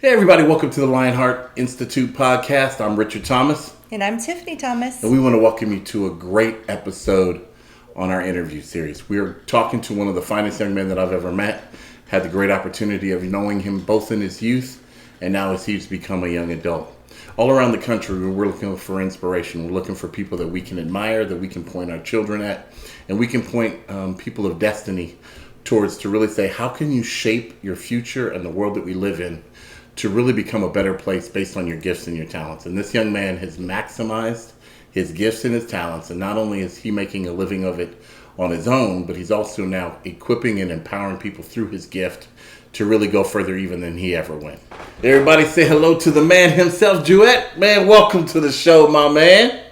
Hey everybody, welcome to the Lionheart Institute podcast. I'm Richard Thomas. And I'm Tiffany Thomas. And we want to welcome you to a great episode on our interview series. We are talking to one of the finest young men that I've ever met. Had the great opportunity of knowing him both in his youth and now as he's become a young adult. All around the country, we're looking for inspiration. We're looking for people that we can admire, that we can point our children at, and we can point people of destiny towards to really say, how can you shape your future and the world that we live in to really become a better place based on your gifts and your talents. And this young man has maximized his gifts and his talents, and not only is he making a living of it on his own, but he's also now equipping and empowering people through his gift to really go further even than he ever went. Everybody say hello to the man himself, Juiette. Man, welcome to the show, my man.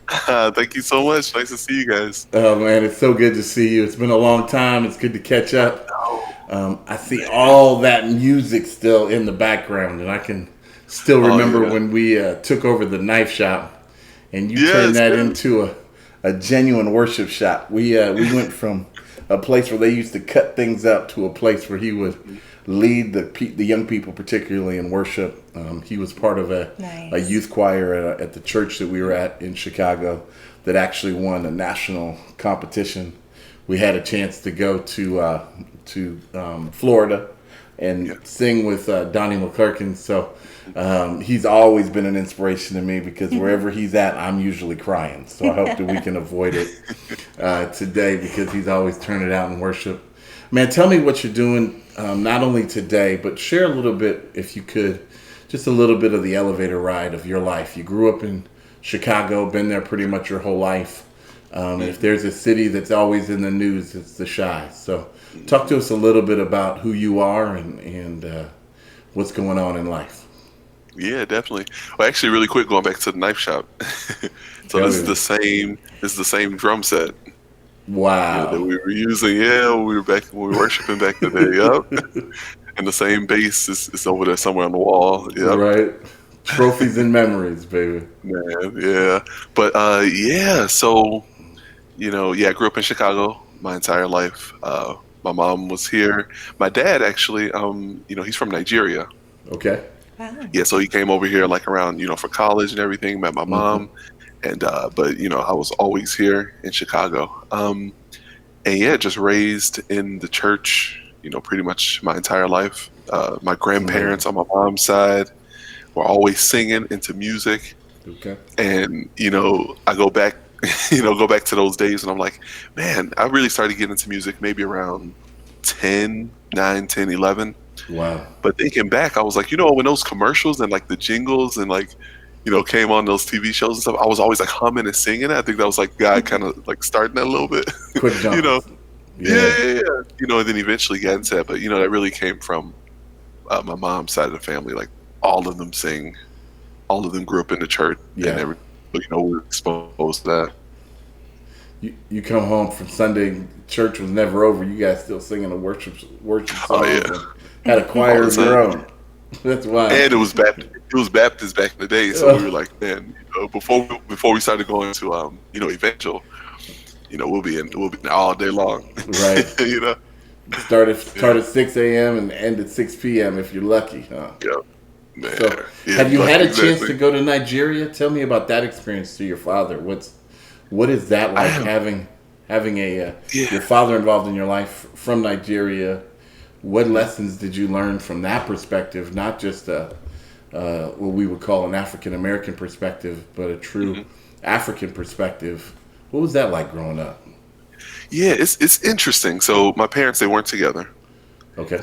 Thank you so much. Nice to see you guys. Oh, man, it's so good to see you. It's been a long time. It's good to catch up. I see all that music still in the background, and I can still remember when we took over the knife shop, and you turned that into a genuine worship shop. We went from a place where they used to cut things up to a place where he would lead the young people, particularly in worship. He was part of a youth choir at the church that we were at in Chicago that actually won a national competition. We had a chance to go to Florida and sing with Donnie McClurkin. So he's always been an inspiration to me because wherever he's at, I'm usually crying. So I hope that we can avoid it today because he's always turned it out in worship. Man, tell me what you're doing, not only today, but share a little bit, if you could, just a little bit of the elevator ride of your life. You grew up in Chicago, been there pretty much your whole life. If there's a city that's always in the news, it's the Chi. So talk to us a little bit about who you are and what's going on in life. Yeah, definitely. Well, actually, really quick, going back to the knife shop. So this is the same drum set. Wow. That we were using. Yeah, we were worshiping back in the day. Yep. And the same bass is over there somewhere on the wall. Yep. Right. Trophies and memories, baby. Man, yeah. But so I grew up in Chicago my entire life. My mom was here. My dad actually, he's from Nigeria. Okay. Wow. Yeah, so he came over here like around, for college and everything, met my mom. And, but I was always here in Chicago. And just raised in the church, pretty much my entire life. My grandparents on my mom's side were always singing into music. Okay. And, I go back to those days and I'm like, man, I really started getting into music maybe around 10, 11. Wow. But thinking back, I was like, when those commercials and like the jingles and like, came on those TV shows and stuff, I was always like humming and singing. I think that was like God kind of like starting that a little bit. Quick jump. Yeah. And then eventually got into that. But, that really came from my mom's side of the family. Like all of them sing, all of them grew up in the church and we're exposed to that. You come home from Sunday, church was never over. You guys still singing the worship songs. Oh, yeah. Had a choir of your own. That's why. And it was Baptist back in the day, so we were like, man, before we started going to Evangel, we'll be in all day long. Right. Start at 6 a.m. and end at 6 p.m. if you're lucky, huh? Yeah. Man. So, have you had a chance to go to Nigeria? Tell me about that experience to your father. What is that like having your father involved in your life from Nigeria? What lessons did you learn from that perspective? Not just what we would call an African American perspective, but a true African perspective. What was that like growing up? Yeah, it's interesting. So my parents, they weren't together. Okay.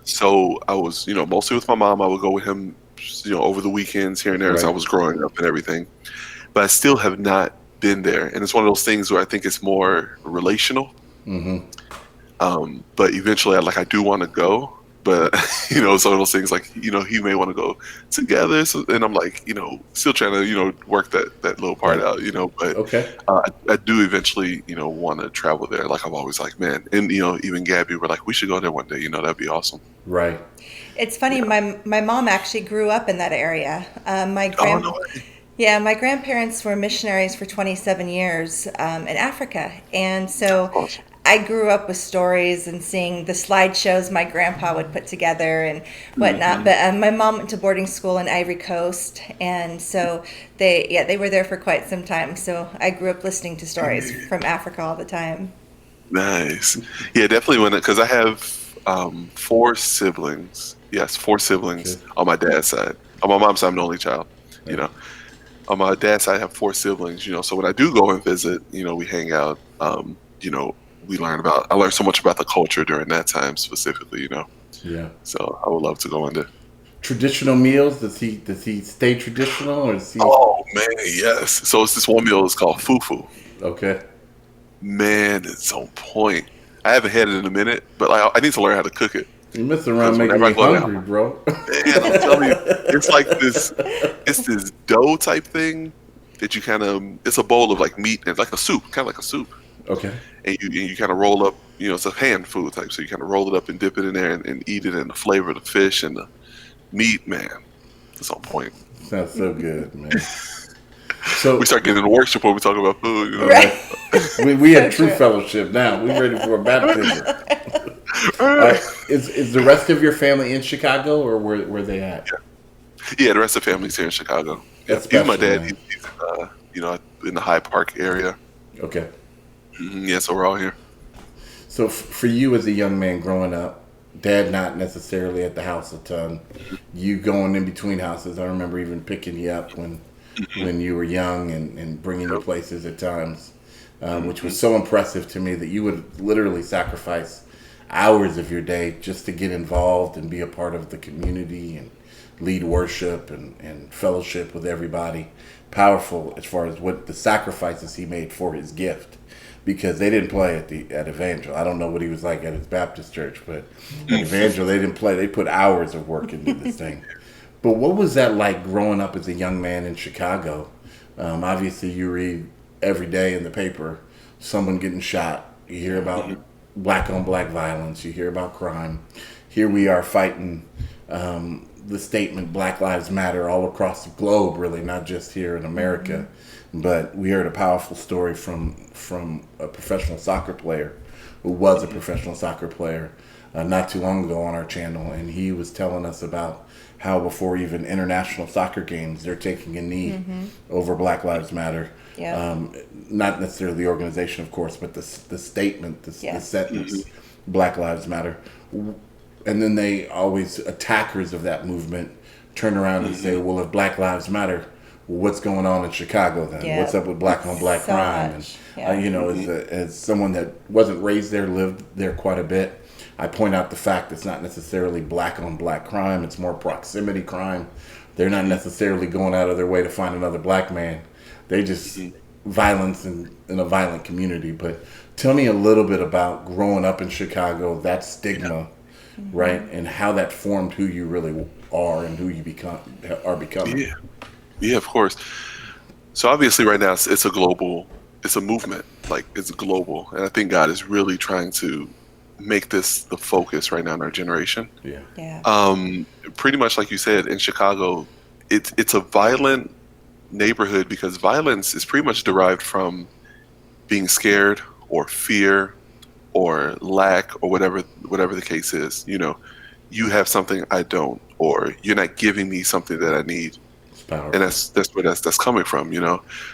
So I was, mostly with my mom. I would go with him, over the weekends here and there as I was growing up and everything. But I still have not been there, and it's one of those things where I think it's more relational. But eventually, I do want to go. But some of those things like he may want to go together, so, and I'm like still trying to work that little part out. But okay. I do eventually want to travel there. Like I'm always like, man, and even Gabby, we're like, we should go there one day. That'd be awesome. Right. It's funny. My mom actually grew up in that area. My grandparents were missionaries for 27 years in Africa, and so I grew up with stories and seeing the slideshows my grandpa would put together and whatnot. But my mom went to boarding school in Ivory Coast, and so they were there for quite some time. So I grew up listening to stories from Africa all the time. Nice. Yeah, definitely because I have four siblings. Yes, four siblings Okay. on my dad's side. On my mom's side, I'm the only child. You know, on my dad's side, I have four siblings. So when I do go and visit, we hang out. I learn so much about the culture during that time specifically. Yeah. So I would love to go into. Traditional meals? Does he stay traditional, or does he? Oh man, yes. So it's this one meal. It's called fufu. Okay. Man, it's on point. I haven't had it in a minute, but I need to learn how to cook it. You mess around Because making whenever me I go hungry, down, bro. man, I'm telling you, it's like this. It's this dough type thing that you it's a bowl of like meat and like a soup, kind of like a soup, Okay. and you kind of roll up. It's a hand food type, so you kind of roll it up and dip it in there and eat it, and the flavor of the fish and the meat, man, it's on point. Sounds so good, man. So We start getting into worship when we talk about food. Right. we So have true true. fellowship now. We're ready for a baptism. Is the rest of your family in Chicago, or where they at? Yeah, the rest of the family's here in Chicago. Yeah. That's Even my special, dad, man. he's in the Hyde Park area. Okay. Yeah, so we're all here. So for you as a young man growing up, dad not necessarily at the house a ton, you going in between houses. I remember even picking you up when you were young and bringing you places at times, which was so impressive to me that you would literally sacrifice hours of your day just to get involved and be a part of the community and lead worship and fellowship with everybody. Powerful as far as what the sacrifices he made for his gift, because they didn't play at Evangel. I don't know what he was like at his Baptist church, but at Evangel they didn't play. They put hours of work into this thing. But what was that like growing up as a young man in Chicago? Obviously, you read every day in the paper someone getting shot. You hear about black on black violence. You hear about crime. Here we are fighting the statement Black Lives Matter all across the globe, really, not just here in America. But we heard a powerful story from a professional soccer player who was a professional soccer player not too long ago on our channel, and he was telling us about how before even international soccer games, they're taking a knee over Black Lives Matter. Yeah. Not necessarily the organization, of course, but the statement, the sentence, Black Lives Matter. And then they always, attackers of that movement, turn around and say, well, if Black Lives Matter, what's going on in Chicago then? Yeah. What's up with black on black So crime? much. And, Yeah. as someone that wasn't raised there, lived there quite a bit, I point out the fact it's not necessarily black on black crime. It's more proximity crime. They're not necessarily going out of their way to find another black man. They just violence in a violent community. But tell me a little bit about growing up in Chicago, that stigma, right? And how that formed who you really are and who you are becoming. Yeah, yeah, of course. So obviously, right now it's a movement. Like it's global, and I think God is really trying to make this the focus right now in our generation. Yeah. Yeah. Pretty much like you said, in Chicago, it's a violent neighborhood because violence is pretty much derived from being scared or fear or lack or whatever the case is. You have something I don't, or you're not giving me something that I need. It's powerful. And that's where that's coming from.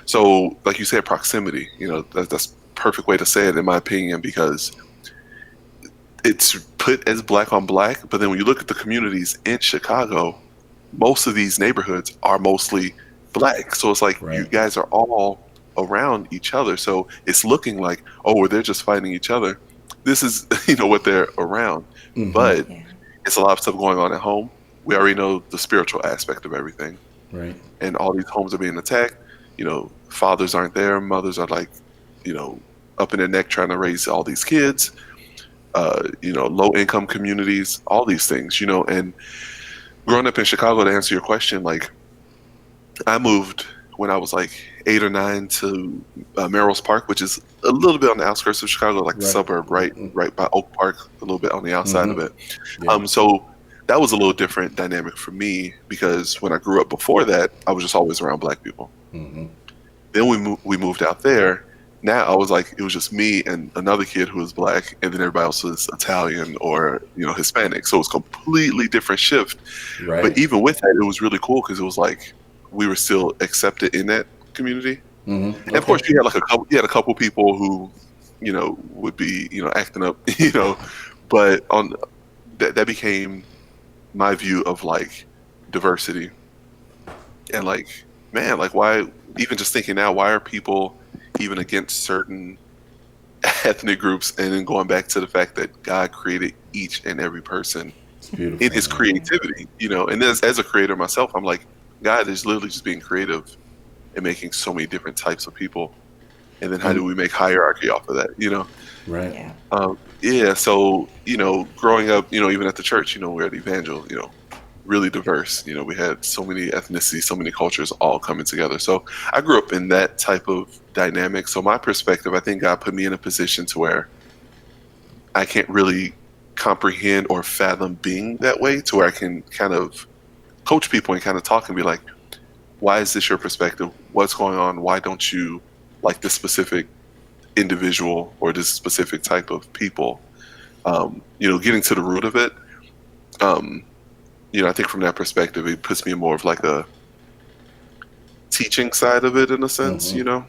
So like you said, proximity, that's perfect way to say it in my opinion, because it's put as black on black, but then when you look at the communities in Chicago, most of these neighborhoods are mostly black. So it's like you guys are all around each other. So it's looking like, well, they're just fighting each other. This is, what they're around. But it's a lot of stuff going on at home. We already know the spiritual aspect of everything. Right. And all these homes are being attacked. Fathers aren't there. Mothers are like, up in their neck trying to raise all these kids. Low income communities, all these things, and growing up in Chicago, to answer your question, like I moved when I was like 8 or 9 to Merrill's Park, which is a little bit on the outskirts of Chicago, like the suburb, right by Oak Park, a little bit on the outside of it. Yeah. So that was a little different dynamic for me because when I grew up before that, I was just always around black people. Then we moved out there, now I was like, it was just me and another kid who was black, and then everybody else was Italian or Hispanic. So it was a completely different shift. But Right. even with that, it was really cool because it was like we were still accepted in that community. Mm-hmm. And of Okay. course, you had a couple people who would be acting up, but on that became my view of like diversity. And like, man, like, why, even just thinking now, why are people even against certain ethnic groups? And then going back to the fact that God created each and every person It's in beautiful, his man. creativity, and as a creator myself, I'm like, God is literally just being creative and making so many different types of people. And then how do And we make hierarchy off of that? right. Yeah. Yeah. So, growing up, even at the church, we're at Evangel, really diverse. We had so many ethnicities, so many cultures all coming together. So I grew up in that type of dynamic. So my perspective, I think God put me in a position to where I can't really comprehend or fathom being that way, to where I can kind of coach people and kind of talk and be like, why is this your perspective? What's going on? Why don't you like this specific individual or this specific type of people? Getting to the root of it. Um, I think from that perspective, it puts me in more of like a teaching side of it in a sense. Mm-hmm.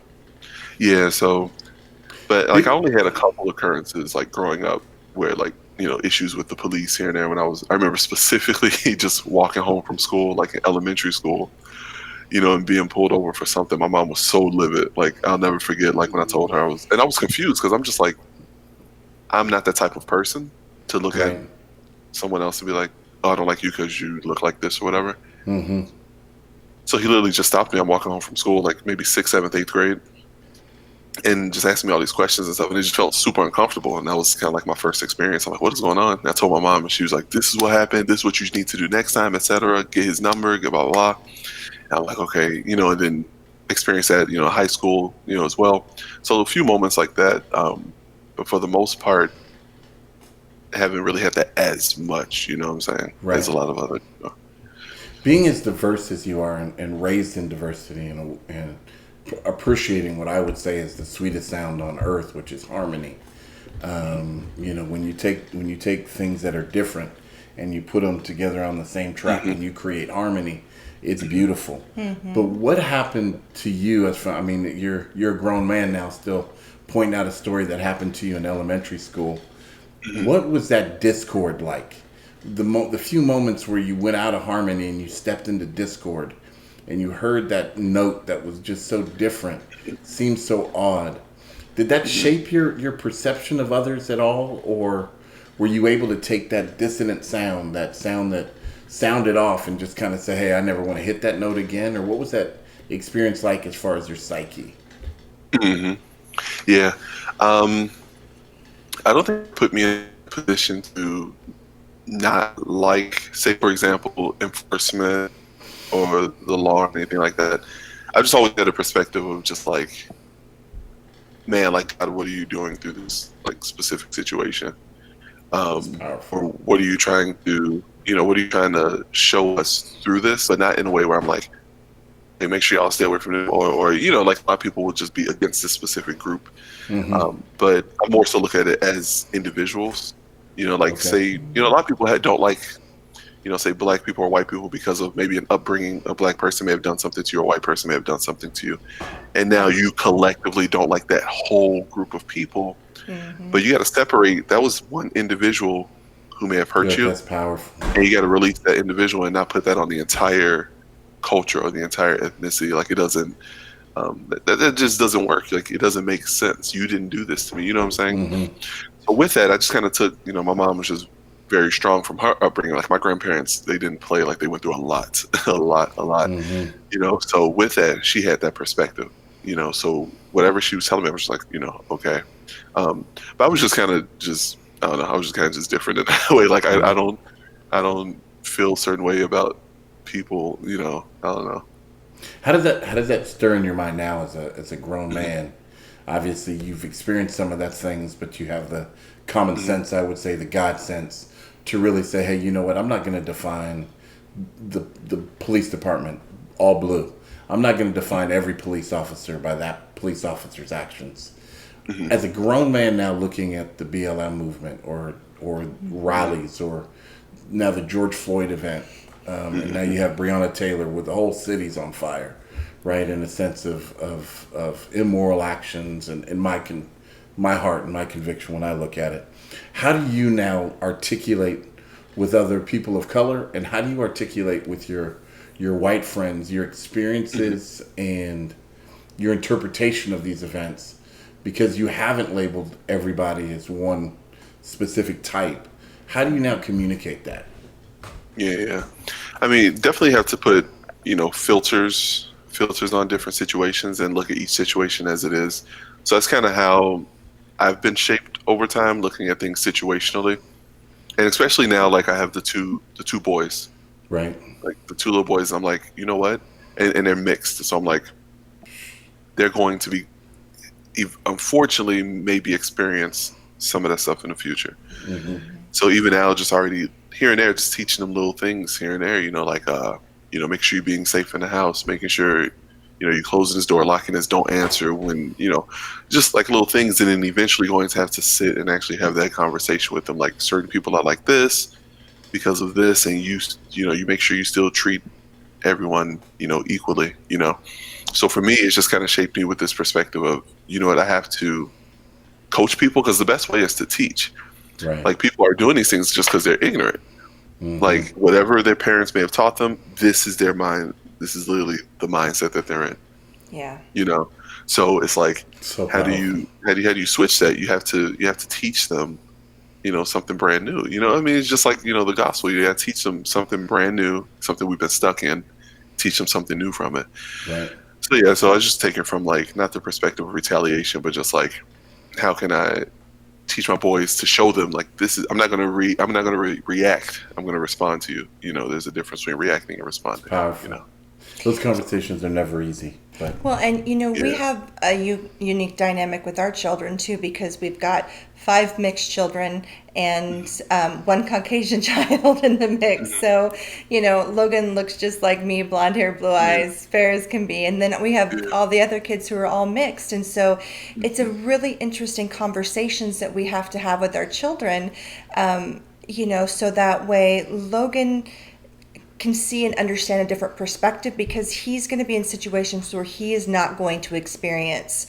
Yeah. So, but like I Be- only had a couple occurrences like growing up where like issues with the police here and there. I remember specifically just walking home from school, like in elementary school, and being pulled over for something. My mom was so livid. Like I'll never forget. Like when I told her I was confused because I'm just like, I'm not that type of person to look at right. someone else and be like, oh, I don't like you because you look like this or whatever. Mm-hmm. So he literally just stopped me. I'm walking home from school, like maybe sixth, seventh, eighth grade, and just asked me all these questions and stuff. And it just felt super uncomfortable. And that was kind of like my first experience. I'm like, what is going on? And I told my mom, and she was like, this is what happened. This is what you need to do next time, etc. Get his number, get blah, blah, blah. And I'm like, okay, and then experience that, high school, as well. So a few moments like that. But for the most part, haven't really had that as much, you know what I'm saying, as Right. a lot of other. Being as diverse as you are and raised in diversity and appreciating what I would say is the sweetest sound on earth, which is harmony. When you take things that are different and you put them together on the same track Mm-hmm. and you create harmony, it's beautiful. But what happened to you you're a grown man now, still pointing out a story that happened to you in elementary school. What was that discord like? The few moments where you went out of harmony and you stepped into discord and you heard that note that was just so different, seemed so odd. Did that shape your perception of others at all, or were you able to take that dissonant sound, that sound that sounded off, and just kind of say, "Hey, I never want to hit that note again"? Or what was that experience like as far as your psyche? Hmm. Yeah. Um, I don't think it put me in a position to not like, say, for example, enforcement or the law or anything like that. I just always had a perspective of just like, man, like, God, what are you doing through this like specific situation? That's Or powerful. what are you trying to, what are you trying to show us through this? But not in a way where I'm like, hey, make sure y'all stay away from it. Or like a lot of people will just be against this specific group. Mm-hmm. But I more so look at it as individuals. Like Okay. say, a lot of people don't like, say black people or white people because of maybe an upbringing. A black person may have done something to you, or a white person may have done something to you, and now you collectively don't like that whole group of people. Hmm. But you got to separate. That was one individual who may have hurt Good. you, That's powerful. and you got to release that individual and not put that on the entire culture or the entire ethnicity. Like it doesn't. That just doesn't work. Like it doesn't make sense. You didn't do this to me. You know what I'm saying? Mm-hmm. So with that, I just kind of took. My mom was just very strong from her upbringing. Like my grandparents, they didn't play. Like they went through a lot, a lot, a lot. Mm-hmm. So with that, she had that perspective. So whatever she was telling me, I was just like, okay. But I was just kind of just. I don't know. I was just kind of just different in that way. Like Right. I don't feel a certain way about people. I don't know. How does that stir in your mind now as a grown man? Obviously, you've experienced some of that things, but you have the common Mhm. sense, I would say, the God sense, to really say, "Hey, you know what? I'm not going to define the police department all blue. I'm not going to define every police officer by that police officer's actions. As a grown man now looking at the BLM movement or rallies or now the George Floyd event, and now you have Breonna Taylor with the whole city's on fire, right? In a sense of immoral actions and in my heart and my conviction when I look at it. How do you now articulate with other people of color, and how do you articulate with your white friends your experiences and your interpretation of these events? Because you haven't labeled everybody as one specific type. How do you now communicate that? Yeah. I mean, definitely have to put, filters on different situations and look at each situation as it is. So that's kind of how I've been shaped over time, looking at things situationally. And especially now, like I have the two boys, Right. like the two little boys. I'm like, you know what? And they're mixed. So I'm like, they're going to be, unfortunately, maybe experience some of that stuff in the future. So even now, just already here and there, just teaching them little things here and there, like, make sure you're being safe in the house, making sure, you're closing this door, locking this, don't answer when, just like little things. And then eventually going to have to sit and actually have that conversation with them. Like certain people are like this because of this. And you make sure you still treat everyone, equally, So for me, it's just kind of shaped me with this perspective of, I have to coach people because the best way is to teach. Right. Like people are doing these things just because they're ignorant. Like whatever their parents may have taught them, this is their mind. This is literally the mindset that they're in. Yeah. So it's like, So how do you switch that? You have to teach them, something brand new. I mean, it's just like, the gospel. You got to teach them something brand new, something we've been stuck in, teach them something new from it. Right. So yeah, so I was just taking from like, not the perspective of retaliation, but just like, how can I teach my boys to show them like I'm not going to react. I'm going to respond to you. There's a difference between reacting and responding. Powerful. Those conversations are never easy. But Well, and we have a unique dynamic with our children too, because we've got 5 mixed children and 1 Caucasian child in the mix. So, Logan looks just like me, blonde hair, blue eyes, fair as can be. And then we have all the other kids who are all mixed. And so it's a really interesting conversations that we have to have with our children, so that way Logan can see and understand a different perspective, because he's going to be in situations where he is not going to experience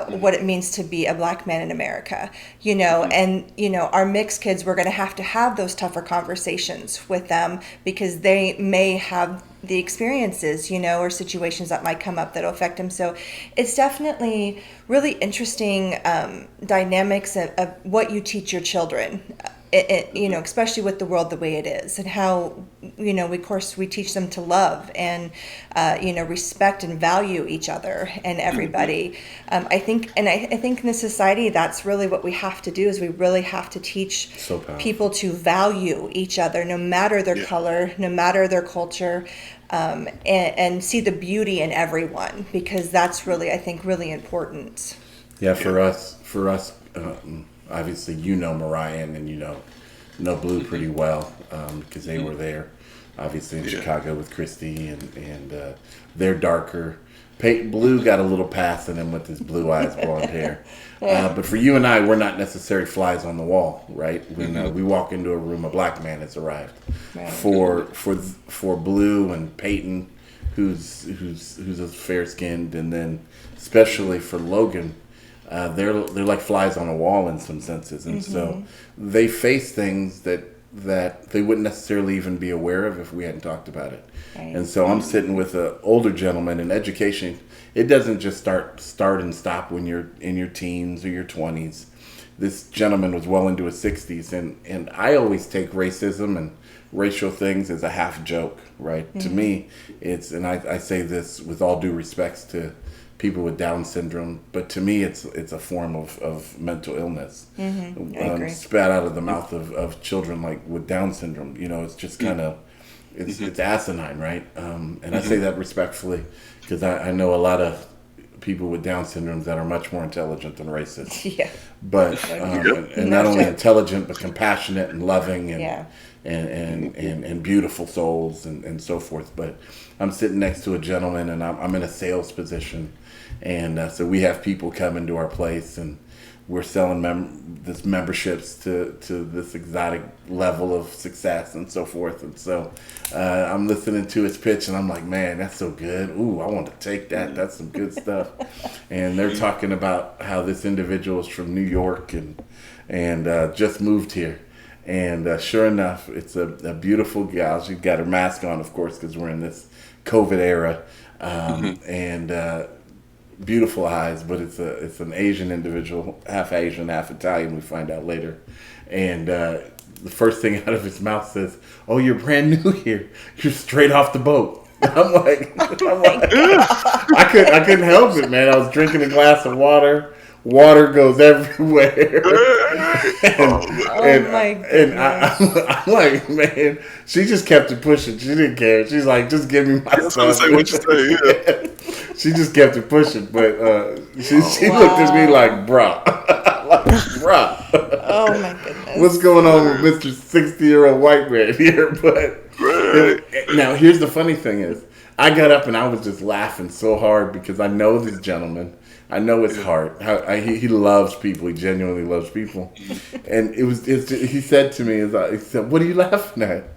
what it means to be a black man in America, and, our mixed kids, we're going to have those tougher conversations with them because they may have the experiences, or situations that might come up that will affect them. So it's definitely really interesting dynamics of what you teach your children. Especially with the world the way it is, and how, we teach them to love and, respect and value each other and everybody. I think in this society, that's really what we have to do, is we really have to teach people to value each other, no matter their color, no matter their culture, and see the beauty in everyone, because that's really, I think, really important. Yeah, for us, obviously, Mariah and know Blue pretty well because they were there, obviously, in Chicago with Christy, and they're darker. Blue got a little pass in him with his blue eyes, blonde hair. But for you and I, we're not necessarily flies on the wall, right? When we walk into a room, a black man has arrived. Right. For Blue and Payne, who's fair skinned, and then especially for Logan. They're like flies on a wall in some senses, and so they face things that they wouldn't necessarily even be aware of if we hadn't talked about it. Right. And so I'm sitting with an older gentleman in education. It doesn't just start and stop when you're in your teens or your 20s. This gentleman was well into his 60s, and I always take racism and racial things as a half joke, right? To me, it's, and I say this with all due respects to people with Down syndrome, but to me it's a form of mental illness, spat out of the mouth of children like with Down syndrome. It's just kind of it's asinine, right? And I say that respectfully because I know a lot of people with Down syndromes that are much more intelligent than racist. Yeah. But and not only intelligent but compassionate and loving and beautiful souls and so forth. But I'm sitting next to a gentleman and I'm in a sales position. And so we have people coming to our place, and we're selling this memberships to this exotic level of success and so forth. And so I'm listening to his pitch, and I'm like, man, that's so good. Ooh, I want to take that. That's some good stuff. And they're talking about how this individual is from New York and just moved here. And sure enough, it's a beautiful gal. She's got her mask on, of course, because we're in this COVID era. And beautiful eyes, but it's an Asian individual, half Asian, half Italian. We find out later, and the first thing out of his mouth says, "Oh, you're brand new here. You're straight off the boat." I'm like, I couldn't help it, man. I was drinking a glass of water. Water goes everywhere. And I'm like, man, she just kept it pushing. She didn't care. She's like, just give me my stuff. Say what you say, yeah. She just kept it pushing, but she looked at me like, bruh. Oh my goodness. What's going on with Mr. 60-year-old white man here? But now here's the funny thing is, I got up and I was just laughing so hard because I know this gentleman. I know his heart. He loves people. He genuinely loves people. And he said to me, he said, "What are you laughing at?"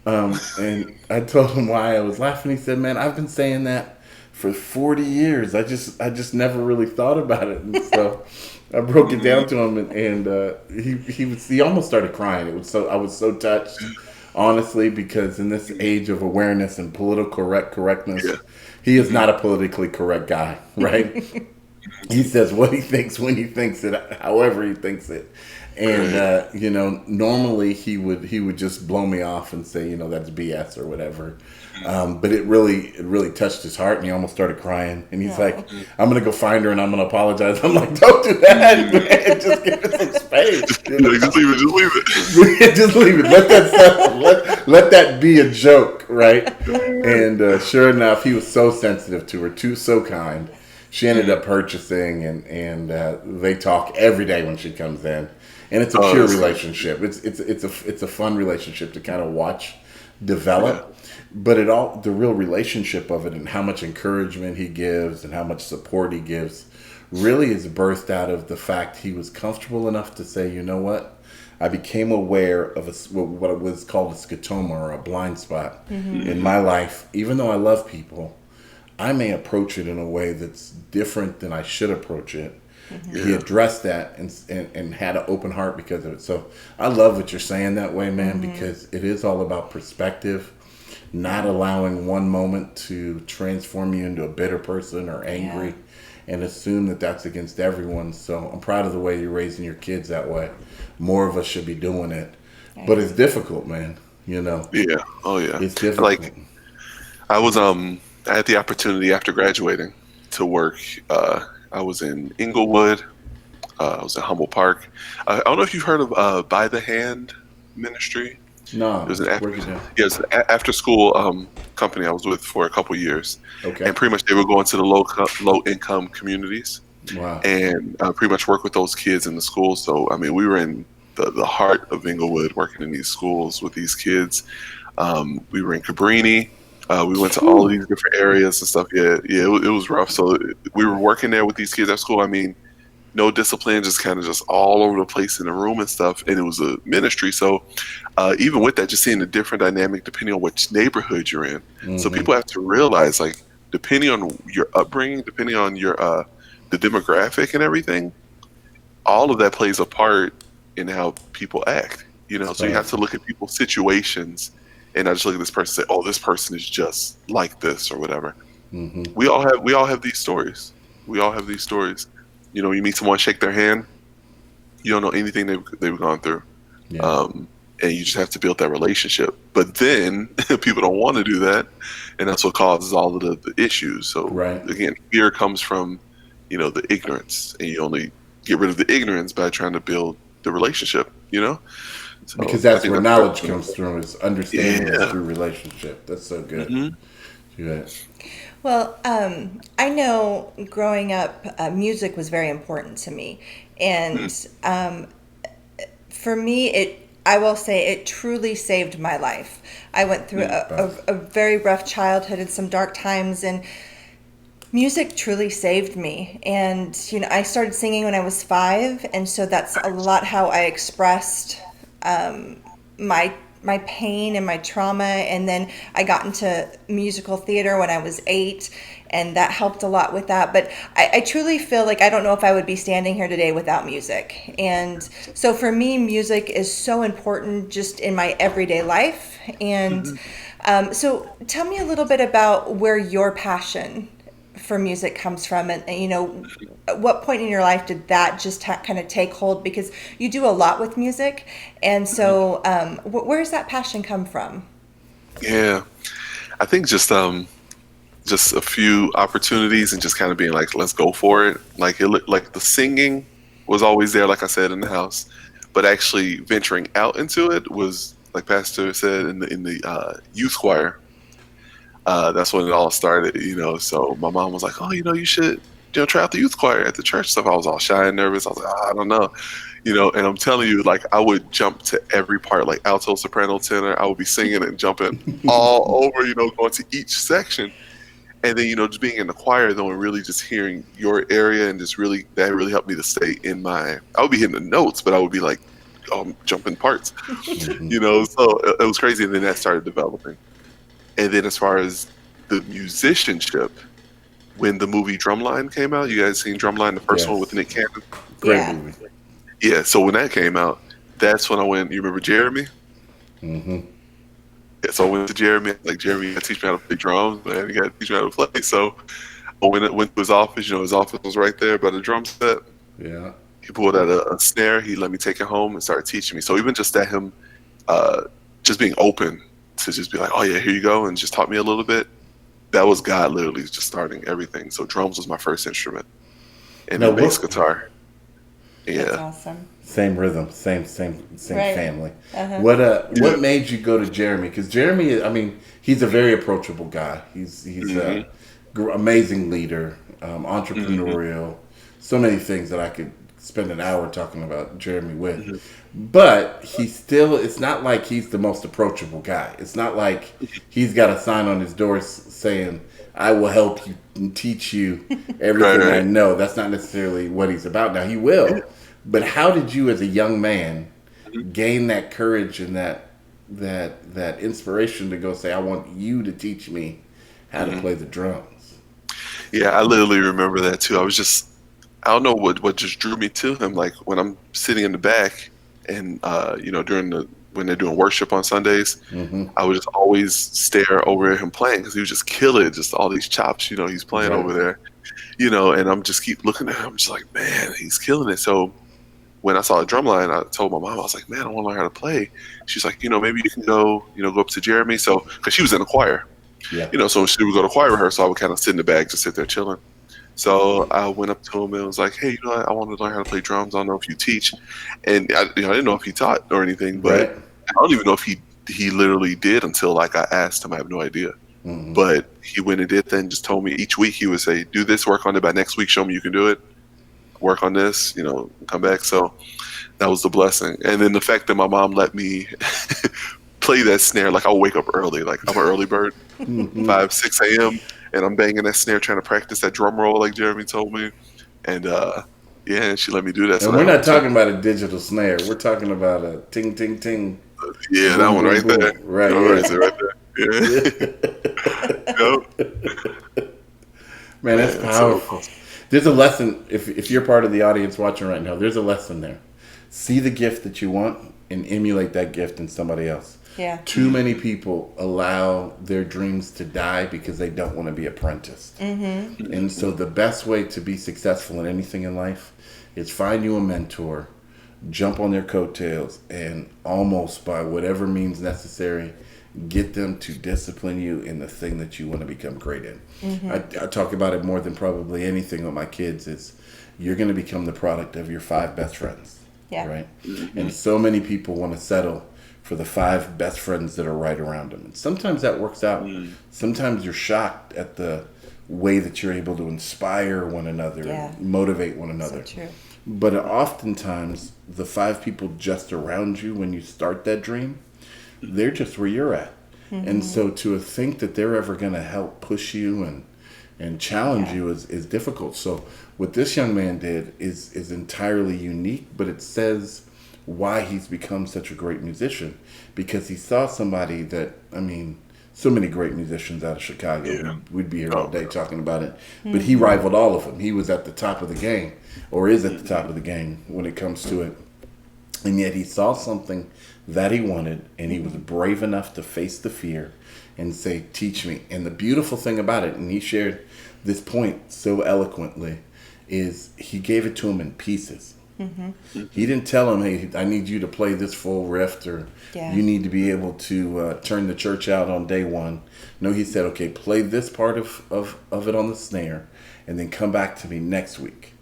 And I told him why I was laughing. He said, "Man, I've been saying that for 40 years. I just never really thought about it." And so I broke it down to him, and he almost started crying. I was so touched, honestly, because in this age of awareness and political correctness, he is not a politically correct guy, right? He says what he thinks when he thinks it, however he thinks it. And normally he would just blow me off and say, that's BS or whatever. But it really touched his heart, and he almost started crying. And he's like, "I'm gonna go find her and I'm gonna apologize." I'm like, "Don't do that, man. Just give it some space. Just leave it. Just leave it. Let that settle. Let that be a joke, right?" And sure enough, he was so sensitive to her, so kind. She ended up purchasing, and they talk every day when she comes in, and it's a pure relationship. It's a fun relationship to kind of watch develop, but the real relationship of it and how much encouragement he gives and how much support he gives really is birthed out of the fact he was comfortable enough to say, "You know what? I became aware of what was called a scotoma, or a blind spot in my life. Even though I love people, I may approach it in a way that's different than I should approach it." He addressed that and had an open heart because of it. So I love what you're saying that way, man, because it is all about perspective, not allowing one moment to transform you into a bitter person or angry and assume that that's against everyone. So I'm proud of the way you're raising your kids that way. More of us should be doing it. But it's difficult, man, Yeah. Oh, yeah. It's difficult. Like, I had the opportunity after graduating to work. I was in Inglewood. I was in Humboldt Park. I don't know if you've heard of By the Hand Ministry. No. It was an after school company I was with for a couple years. Okay. And pretty much they were going to the low income communities. Wow. And pretty much work with those kids in the schools. So, I mean, we were in the heart of Inglewood working in these schools with these kids. We were in Cabrini. We went to all of these different areas and stuff. It was rough. So we were working there with these kids at school. I mean, no discipline, just kind of just all over the place in the room and stuff. And it was a ministry. So even with that, just seeing the different dynamic depending on which neighborhood you're in. So people have to realize, like, depending on your upbringing, depending on your the demographic and everything, all of that plays a part in how people act. So you have to look at people's situations and not just look at this person and say, "Oh, this person is just like this," or whatever. We all have these stories. We all have these stories. You meet someone, shake their hand, you don't know anything they've gone through. And you just have to build that relationship. But then people don't want to do that, and that's what causes all of the issues. So again, fear comes from the ignorance, and you only get rid of the ignorance by trying to build the relationship. So because that's where knowledge comes through, is understanding through relationship. That's so good. Well, I know growing up, music was very important to me. And for me, I will say it truly saved my life. I went through a very rough childhood and some dark times, and Music truly saved me. And, I started singing when I was 5. And so that's a lot how I expressed my pain and my trauma. And then I got into musical theater when I was 8. And that helped a lot with that. But I truly feel like I don't know if I would be standing here today without music. And so for me, music is so important just in my everyday life. And so tell me a little bit about where your passion for music comes from, and at what point in your life did that just kind of take hold, because you do a lot with music, and so where does that passion come from? Yeah, I think just a few opportunities and just kind of being like, let's go for it. Like it looked like the singing was always there, like I said, in the house, but actually venturing out into it was, like Pastor said, in the youth choir. That's when it all started, So my mom was like, "Oh, you should, try out the youth choir at the church stuff." I was all shy and nervous. I was like, "Oh, I don't know," And I'm telling you, like, I would jump to every part, like alto, soprano, tenor. I would be singing and jumping all over, going to each section, and then just being in the choir though, and really just hearing your area, and just really that really helped me to stay in my. I would be hitting the notes, but I would be like, jumping parts, So it was crazy, and then that started developing. And then as far as the musicianship, when the movie Drumline came out, you guys seen Drumline, the first one with Nick Cannon? Great movie. Yeah, so when that came out, that's when I went, you remember Jeremy? Mm-hmm. Yeah, so I went to Jeremy, like, Jeremy, you got to teach me how to play drums, man. You got to teach me how to play. So I went to his office, his office was right there by the drum set. Yeah. He pulled out a snare, he let me take it home and started teaching me. So even just that him just being open to just be like, "Oh yeah, here you go," and just taught me a little bit. That was God literally just starting everything. So drums was my first instrument, and then bass guitar. Yeah, That's awesome. Same rhythm, same Right. family. Uh-huh. What made you go to Jeremy? Because Jeremy, I mean, he's a very approachable guy. He's a amazing leader, entrepreneurial, so many things that I could spend an hour talking about Jeremy with. But it's not like he's the most approachable guy. It's not like he's got a sign on his door saying, "I will help you and teach you everything I know." That's not necessarily what he's about. Now, he will. But how did you, as a young man, gain that courage and that inspiration to go say, "I want you to teach me how to play the drums"? Yeah, I literally remember that too. I don't know what just drew me to him. Like when I'm sitting in the back, and when they're doing worship on Sundays, I would just always stare over at him playing, because he would just kill it, just all these chops, he's playing over there, and I'm just keep looking at him, I'm just like, man, he's killing it. So when I saw a Drumline, I told my mom, I was like, man, I want to learn how to play. She's like, maybe you can go up to Jeremy. So, because she was in the choir, so she would go to choir rehearsal, I would kind of sit in the back, just sit there chilling. So I went up to him and was like, "Hey, I want to learn how to play drums. I don't know if you teach," and I didn't know if he taught or anything, but I don't even know if he literally did until like I asked him. I have no idea. But he went and did that, and just told me each week he would say, "Do this, work on it. By next week, show me you can do it. Work on this, come back." So that was the blessing. And then the fact that my mom let me play that snare, like I'll wake up early, like I'm an early bird, 5, 6 a.m. and I'm banging that snare, trying to practice that drum roll, like Jeremy told me. And and she let me do that. And we're not talking about a digital snare. We're talking about a ting, ting, ting. Yeah, boom, that one right boom, there. Right, right there. Yeah. Man, that's powerful. There's a lesson, if you're part of the audience watching right now, there's a lesson there. See the gift that you want and emulate that gift in somebody else. Yeah. Too many people allow their dreams to die because they don't want to be apprenticed. And so the best way to be successful in anything in life is find you a mentor, jump on their coattails, and almost by whatever means necessary, get them to discipline you in the thing that you want to become great in. I talk about it more than probably anything with my kids. Is you're going to become the product of your 5 best friends. Yeah. Right? And so many people want to settle for the 5 best friends that are right around them. And sometimes that works out. Sometimes you're shocked at the way that you're able to inspire one another and motivate one another. So true. But oftentimes, the 5 people just around you when you start that dream, they're just where you're at. And so to think that they're ever going to help push you and and challenge Yeah. you is difficult. So what this young man did is entirely unique, but it says why he's become such a great musician, because he saw somebody that, I mean, so many great musicians out of Chicago. Yeah. We'd be here all Oh, day talking about it, but he rivaled all of them. He was at the top of the game, or is at the top of the game when it comes to it. And yet he saw something that he wanted, and he was brave enough to face the fear and say, "Teach me." And the beautiful thing about it, and he shared this point so eloquently, is he gave it to him in pieces. He didn't tell him, "Hey, I need you to play this full riff," or Yeah. "You need to be able to turn the church out on day one." No, he said, "Okay, play this part of it on the snare, and then come back to me next week."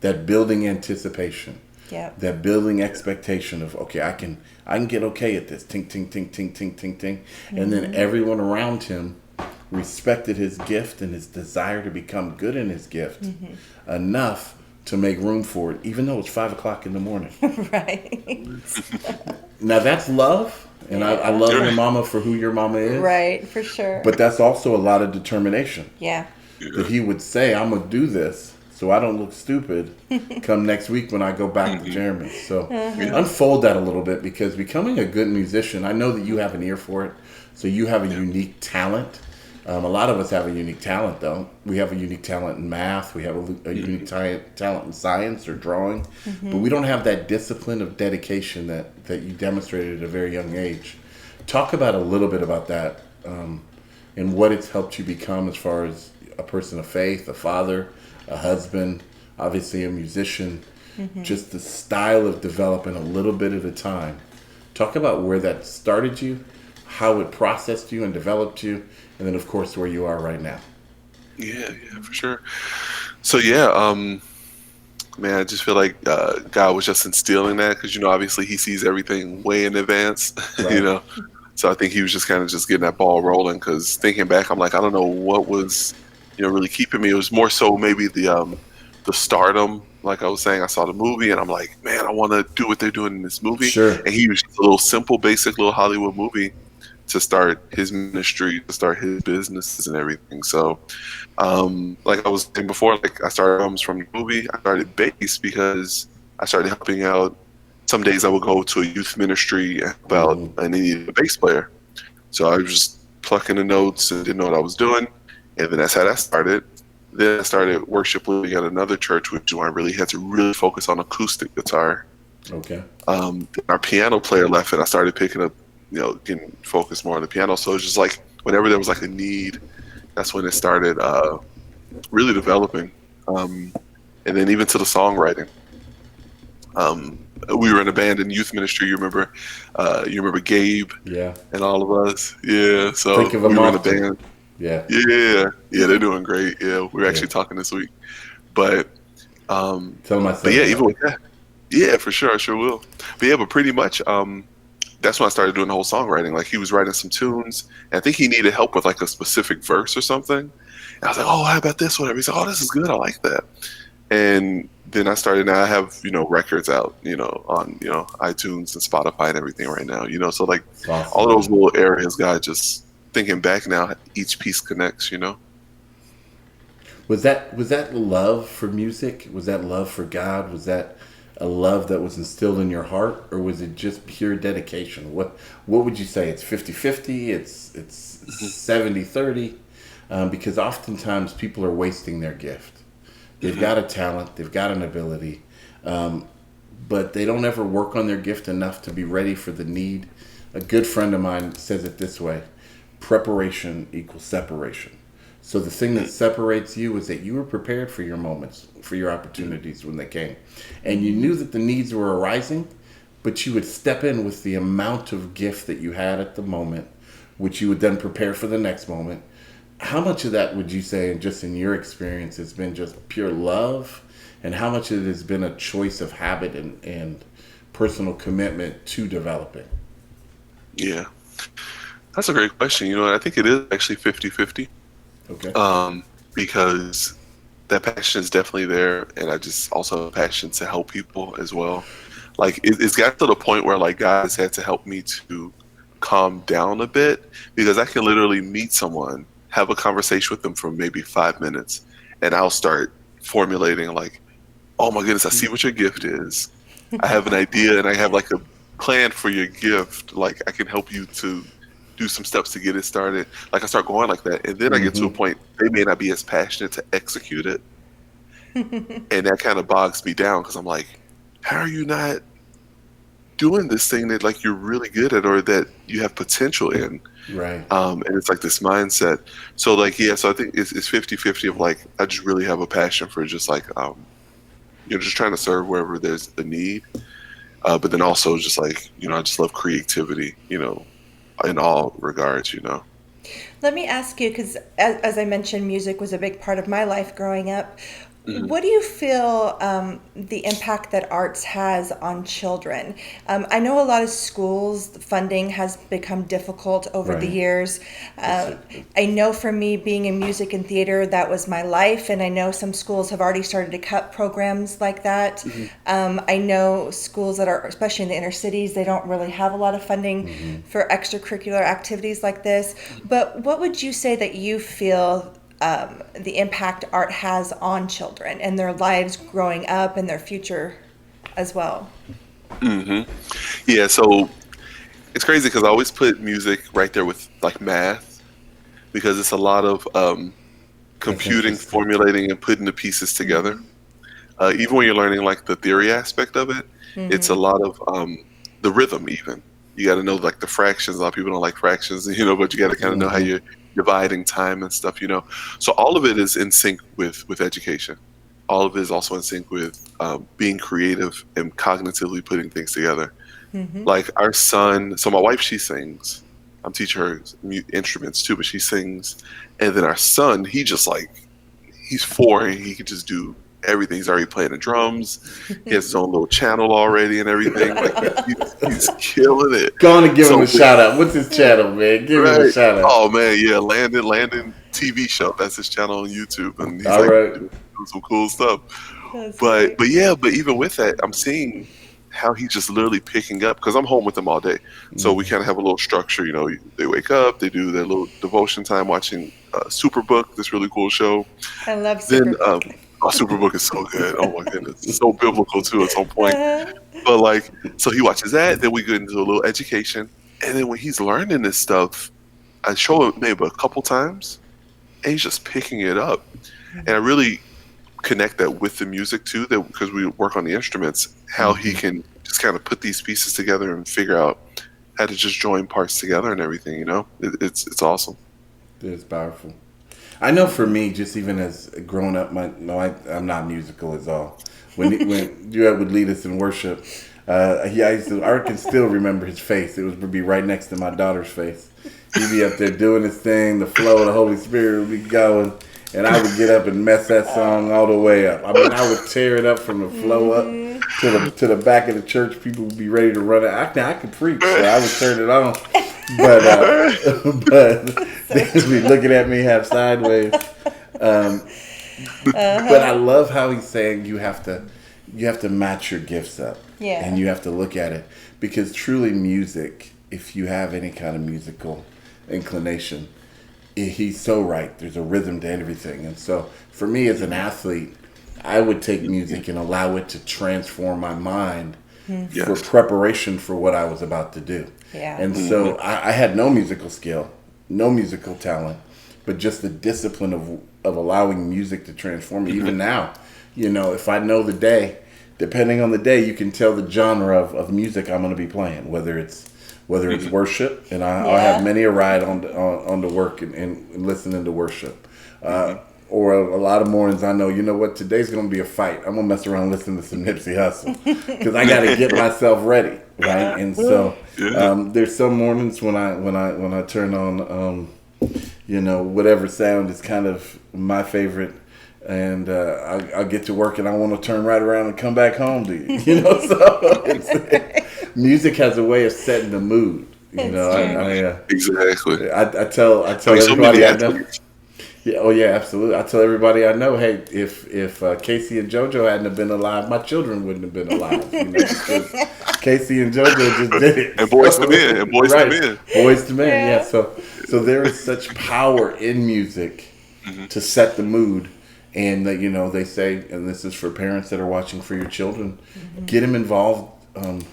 That building anticipation, Yeah. that building expectation of, okay, I can get okay at this, ting ting ting ting ting ting ting, and then everyone around him respected his gift and his desire to become good in his gift enough to make room for it, even though it's 5 o'clock in the morning. Right. Now that's love, and I love your mama for who your mama is. Right, for sure. But that's also a lot of determination. Yeah. That he would say, "I'm gonna do this so I don't look stupid come next week when I go back to Jeremy." So unfold that a little bit, because becoming a good musician, I know that you have an ear for it, so you have a unique talent. A lot of us have a unique talent, though. We have a unique talent in math. We have a unique talent in science or drawing. But we don't have that discipline of dedication that you demonstrated at a very young age. Talk about a little bit about that, and what it's helped you become as far as a person of faith, a father, a husband, obviously a musician. Just the style of developing a little bit at a time. Talk about where that started you, how it processed you and developed you, and then of course where you are right now. yeah, for sure. So man, I just feel like God was just instilling that because obviously He sees everything way in advance, Right. So I think He was just kind of just getting that ball rolling. Because thinking back, I'm like, I don't know what was really keeping me. It was more so maybe the stardom. Like I was saying, I saw the movie and I'm like, man, I want to do what they're doing in this movie. Sure. And he was just a little simple, basic little Hollywood movie to start his ministry, to start his businesses and everything. So, like I was saying before, like I started drums from the movie. I started bass because I started helping out. Some days I would go to a youth ministry and help out, and they needed a bass player. So I was just plucking the notes and didn't know what I was doing. And then that's how that started. Then I started worship leading at another church, which I really had to really focus on acoustic guitar. Okay. Then our piano player left, and I started picking up, getting focused more on the piano. So it's just like whenever there was like a need, that's when it started really developing. And then even to the songwriting. We were in a band in youth ministry. You remember Gabe? Yeah. And all of us. Yeah. So Think of we them were in a often. band. Yeah. Yeah, they're doing great. Yeah, we were actually talking this week. But Tell them I said but yeah, that. even with that, yeah, for sure, I sure will. But yeah, but pretty much, that's when I started doing the whole songwriting. Like he was writing some tunes, and I think he needed help with like a specific verse or something. And I was like, oh, how about this? Whatever. He's like, oh, this is good. I like that. And then I started. Now I have records out, on iTunes and Spotify and everything right now. So like Awesome. all those little areas, God, just thinking back now, each piece connects. Was that love for music? Was that love for God? Was that a love that was instilled in your heart, or was it just pure dedication? What would you say? It's 50-50? It's 70-30? Because oftentimes people are wasting their gift. They've got a talent, they've got an ability, but they don't ever work on their gift enough to be ready for the need. A good friend of mine says it this way: preparation equals separation. So the thing that separates you is that you were prepared for your moments, for your opportunities when they came. And you knew that the needs were arising, but you would step in with the amount of gift that you had at the moment, which you would then prepare for the next moment. How much of that would you say, and just in your experience, has been just pure love? And how much of it has been a choice of habit and personal commitment to developing? Yeah, that's a great question. I think it is actually 50-50. Okay. Because that passion is definitely there, and I just also have a passion to help people as well. Like it's got to the point where like God has had to help me to calm down a bit, because I can literally meet someone have a conversation with them for maybe 5 minutes, and I'll start formulating like, oh my goodness, I see what your gift is. I have an idea, and I have like a plan for your gift. Like I can help you to do some steps to get it started. Like I start going like that, and then I get to a point they may not be as passionate to execute it, and that kind of bogs me down because I'm like, how are you not doing this thing that like you're really good at or that you have potential in? Right. And it's like this mindset. So like, yeah, so I think it's 50-50 of like, I just really have a passion for just like, just trying to serve wherever there's a need. But then also just like, I just love creativity, in all regards. Let me ask you, because as I mentioned, music was a big part of my life growing up. What do you feel the impact that arts has on children? I know a lot of schools, funding has become difficult over the years. I know for me, being in music and theater, that was my life. And I know some schools have already started to cut programs like that. I know schools that are, especially in the inner cities, they don't really have a lot of funding for extracurricular activities like this. But what would you say that you feel the impact art has on children and their lives growing up and their future as well? Yeah, so it's crazy because I always put music right there with like math because it's a lot of computing, formulating, and putting the pieces together. Even when you're learning like the theory aspect of it, it's a lot of the rhythm even. You got to know like the fractions. A lot of people don't like fractions, but you got to kind of know how you're dividing time and stuff, So all of it is in sync with education. All of it is also in sync with being creative and cognitively putting things together. Like our son, so my wife, she sings. I'm teaching her instruments too, but she sings. And then our son, he's 4 and he can just do everything. He's already playing the drums. He has his own little channel already and everything. Like he's killing it. Go on and give him a shout out. What's his channel, man? Give him a shout out. Oh man, yeah, Landon TV show. That's his channel on YouTube, and he's doing some cool stuff. But even with that, I'm seeing how he's just literally picking up because I'm home with them all day. So we kind of have a little structure. They wake up, they do their little devotion time, watching Superbook, this really cool show. I love Superbook. Superbook is so good. Oh my goodness. It's so biblical too at some point. But so he watches that, then we get into a little education. And then when he's learning this stuff, I show him maybe a couple times and he's just picking it up. And I really connect that with the music too, that because we work on the instruments, how he can just kind of put these pieces together and figure out how to just join parts together and everything, It's awesome. It's powerful. I know for me, just even as growing up, I'm not musical at all. When Juiette would lead us in worship, I can still remember his face. It would be right next to my daughter's face. He'd be up there doing his thing, the flow of the Holy Spirit would be going, and I would get up and mess that song all the way up. I mean, I would tear it up from the flow up to the back of the church. People would be ready to run it. I could preach, so I would turn it on. But they would be looking at me half sideways. But I love how he's saying you have to match your gifts up, and you have to look at it because truly music, if you have any kind of musical inclination, he's so right. There's a rhythm to everything, and so for me as an athlete, I would take music and allow it to transform my mind for preparation for what I was about to do. And so I had no musical skill, no musical talent, but just the discipline of allowing music to transform me. Even now, if I know the day, depending on the day, you can tell the genre of music I'm going to be playing, whether it's worship, and I'll have many a ride on to work and listening to worship. Or a lot of mornings I know, what, today's going to be a fight. I'm going to mess around and listen to some Nipsey Hussle because I got to get myself ready, right? And so there's some mornings when I turn on, whatever sound is kind of my favorite, and I'll get to work and I want to turn right around and come back home to you, So music has a way of setting the mood, Exactly. I tell everybody I know. Yeah, oh yeah, absolutely. I tell everybody I know, hey, if Casey and JoJo hadn't have been alive, my children wouldn't have been alive. Because Casey and JoJo just did it. And Boys to Men. Boys to Men. Yeah. So So there is such power in music to set the mood. And that, they say, and this is for parents that are watching for your children, get them involved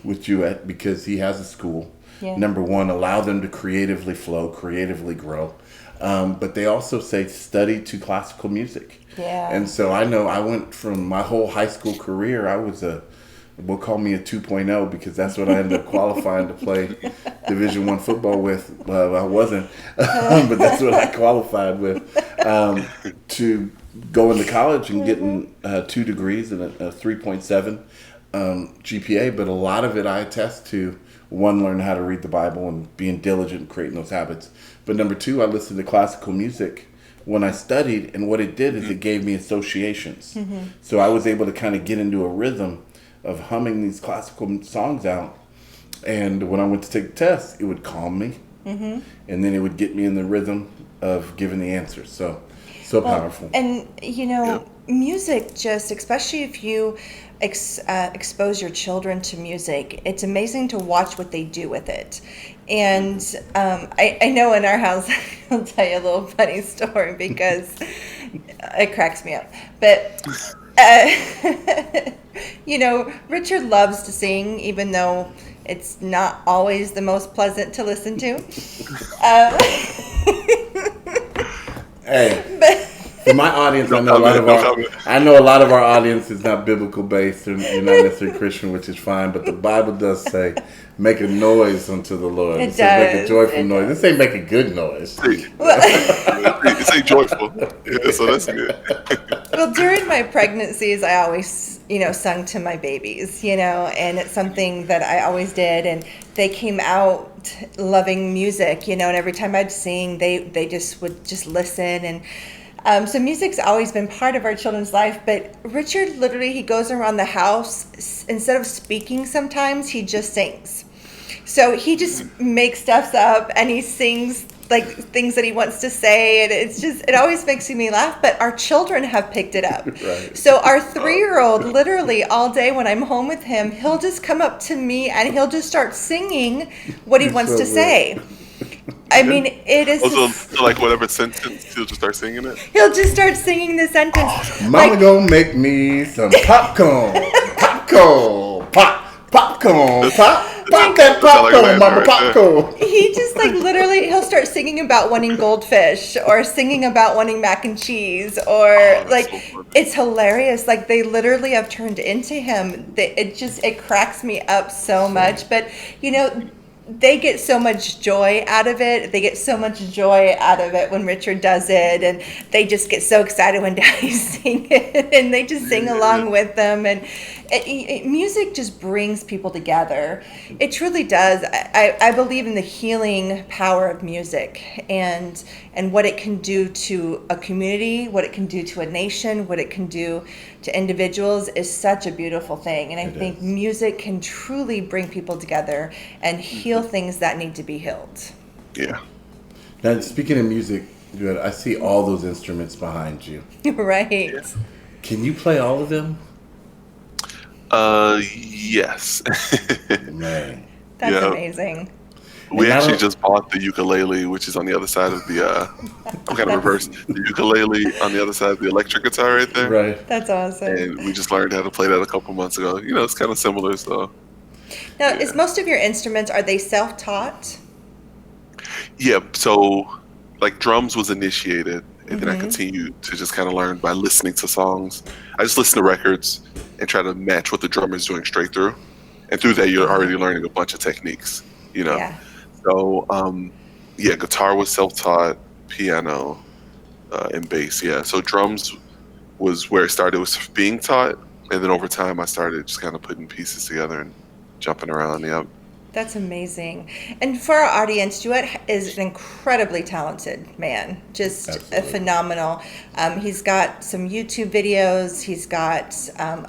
with Juiette because he has a school. Yeah. Number one, allow them to creatively flow, creatively grow. But they also say study to classical music. Yeah. And so I know I went from my whole high school career, I was we'll call me a 2.0 because that's what I ended up qualifying to play Division I football with. I wasn't, but that's what I qualified with, to go into college and getting 2 degrees and a 3.7 GPA. But a lot of it I attest to, one, learning how to read the Bible and being diligent in creating those habits. But number 2, I listened to classical music when I studied, and what it did is it gave me associations. So I was able to kind of get into a rhythm of humming these classical songs out. And when I went to take the test, it would calm me. And then it would get me in the rhythm of giving the answers. So powerful. And, music just, especially if you expose your children to music, it's amazing to watch what they do with it. And I know in our house, I'll tell you a little funny story because it cracks me up. But, Richard loves to sing, even though it's not always the most pleasant to listen to. Hey. For my audience, I know a lot of our audience is not biblical based and you're not necessarily Christian, which is fine. But the Bible does say, "Make a noise unto the Lord." It says, "Make a joyful noise." This ain't make a good noise. It say joyful. Yeah, so that's good. Well, during my pregnancies, I always, sung to my babies, and it's something that I always did. And they came out loving music, and every time I'd sing, they just would just listen. And so music's always been part of our children's life, but Richard literally, he goes around the house, instead of speaking sometimes, he just sings. So he just makes stuff up and he sings like things that he wants to say, and it always makes me laugh, but our children have picked it up. Right. So our 3-year-old, literally all day when I'm home with him, he'll just come up to me and he'll just start singing what he wants to say. I mean, it is. Also, like whatever sentence, he'll just start singing it. He'll just start singing the sentence. Mama gonna make me some popcorn, popcorn, popcorn, pop that popcorn, mama, popcorn. He just literally, he'll start singing about wanting goldfish or singing about wanting mac and cheese or so it's hilarious. Like they literally have turned into him. It cracks me up so much. But they get so much joy out of it. They get so much joy out of it when Richard does it, and they just get so excited when Daddy's singing it, and they just sing along with them. And music just brings people together. It truly does. I believe in the healing power of music and what it can do to a community, what it can do to a nation, what it can do to individuals is such a beautiful thing. And I think music can truly bring people together and heal things that need to be healed. Yeah. Now, speaking of music, I see all those instruments behind you. Right. Yeah. Can you play all of them? Yes. Man. That's amazing. We actually just bought the ukulele, which is on the other side of the, I'm kind of reversed, the ukulele on the other side of the electric guitar right there. Right. That's awesome. And we just learned how to play that a couple months ago. It's kind of similar, so. Now, is most of your instruments, are they self-taught? Yeah, so like drums was initiated, and then I continued to just kind of learn by listening to songs. I just listen to records and try to match what the drummer is doing straight through. And through that, you're already learning a bunch of techniques, Yeah. So, guitar was self-taught, piano, and bass, yeah. So drums was where it started, was being taught, and then over time I started just kind of putting pieces together and jumping around, yeah. That's amazing. And for our audience, Juiette is an incredibly talented man, just Absolutely. phenomenal. He's got some YouTube videos. He's got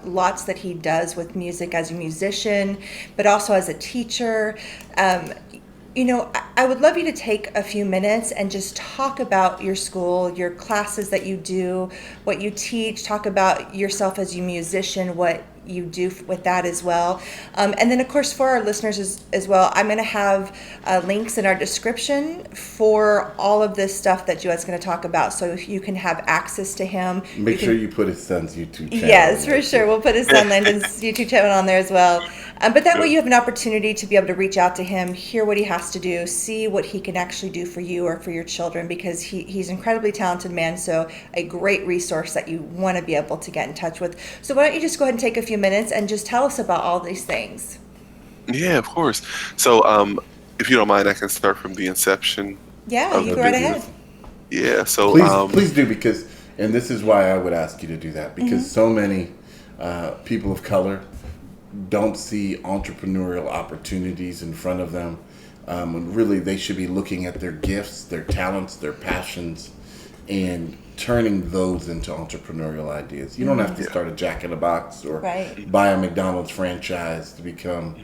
lots that he does with music as a musician, but also as a teacher. I would love you to take a few minutes and just talk about your school, your classes that you do, what you teach, talk about yourself as a musician, what you do with that as well. And then, of course, for our listeners as well, I'm going to have links in our description for all of this stuff that Juette's going to talk about, so you can have access to him. Make sure you put his son's YouTube channel. Yes, for sure. We'll put his son Landon's YouTube channel on there as well. But that way you have an opportunity to be able to reach out to him, hear what he has to do, see what he can actually do for you or for your children, because he's an incredibly talented man, so a great resource that you want to be able to get in touch with. So why don't you just go ahead and take a few minutes and just tell us about all these things. Yeah, of course. So if you don't mind, I can start from the inception. Yeah, you go right ahead. Yeah, so please do, because, and this is why I would ask you to do that, because so many people of color don't see entrepreneurial opportunities in front of them. When really they should be looking at their gifts, their talents, their passions, and turning those into entrepreneurial ideas. You don't have to start a Jack in the Box or buy a McDonald's franchise to become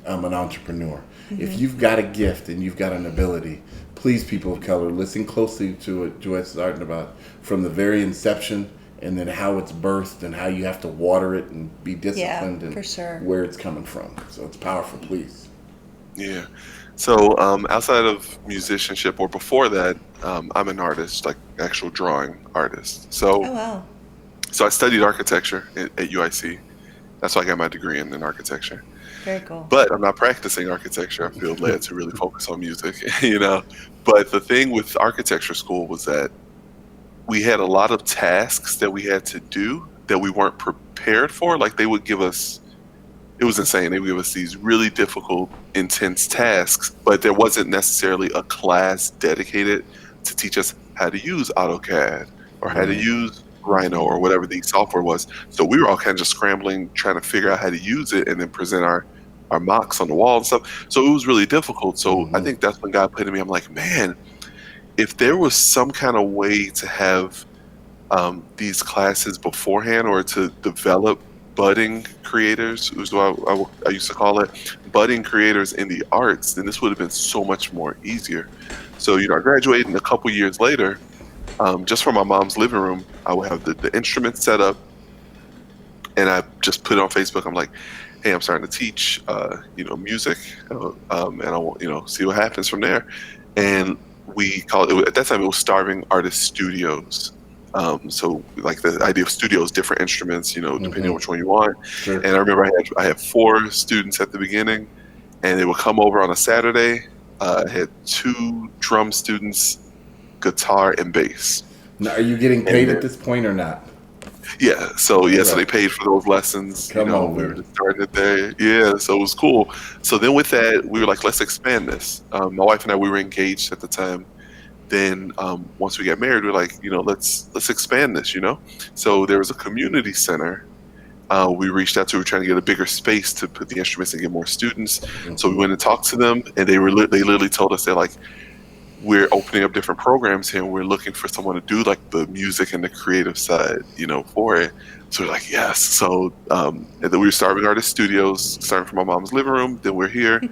an entrepreneur. If you've got a gift and you've got an ability, please, people of color, listen closely to what Juette's talking about from the very inception, and then how it's birthed and how you have to water it and be disciplined, and for sure, where it's coming from. So it's powerful, please. Yeah. So outside of musicianship, or before that, I'm an artist, like actual drawing artist. So, so I studied architecture at UIC. That's why I got my degree in architecture. Very cool. But I'm not practicing architecture. I feel led to really focus on music, you know. But the thing with architecture school was that we had a lot of tasks that we had to do that we weren't prepared for. Like, they would give us, it was insane. They would give us these really difficult, intense tasks, but there wasn't necessarily a class dedicated to teach us how to use AutoCAD or how to use Rhino or whatever the software was. So we were all kind of just scrambling, trying to figure out how to use it and then present our mocks on the wall and stuff. So it was really difficult. So I think that's when God put in me, I'm like, man, if there was some kind of way to have these classes beforehand, or to develop budding creators, is what I used to call it, budding creators in the arts, then this would have been so much more easier. So, you know, I graduated, and a couple years later, just from my mom's living room, I would have the instruments set up, and I just put it on Facebook. I'm like, hey, I'm starting to teach, you know, music, and I want, you know, see what happens from there. And we called it, at that time, it was Starving Artist Studios. So like the idea of studios, different instruments, you know, depending on which one you want. Sure. And I remember I had 4 students at the beginning, and they would come over on a Saturday. I had 2 drum students, guitar and bass. Now, are you getting paid at this point or not? Yeah. So so they paid for those lessons. We were just starting it there. Yeah. So it was cool. So then with that, we were like, let's expand this. My wife and I, we were engaged at the time. Then once we got married, we were like, you know, let's expand this, you know. So there was a community center. We reached out to, we were trying to get a bigger space to put the instruments and get more students. So we went and talked to them, and they literally told us, they're like, we're opening up different programs here, and we're looking for someone to do like the music and the creative side, you know, for it. So we're like, yes. So and then we were Starving Artist Studios, starting from my mom's living room. Then we're here.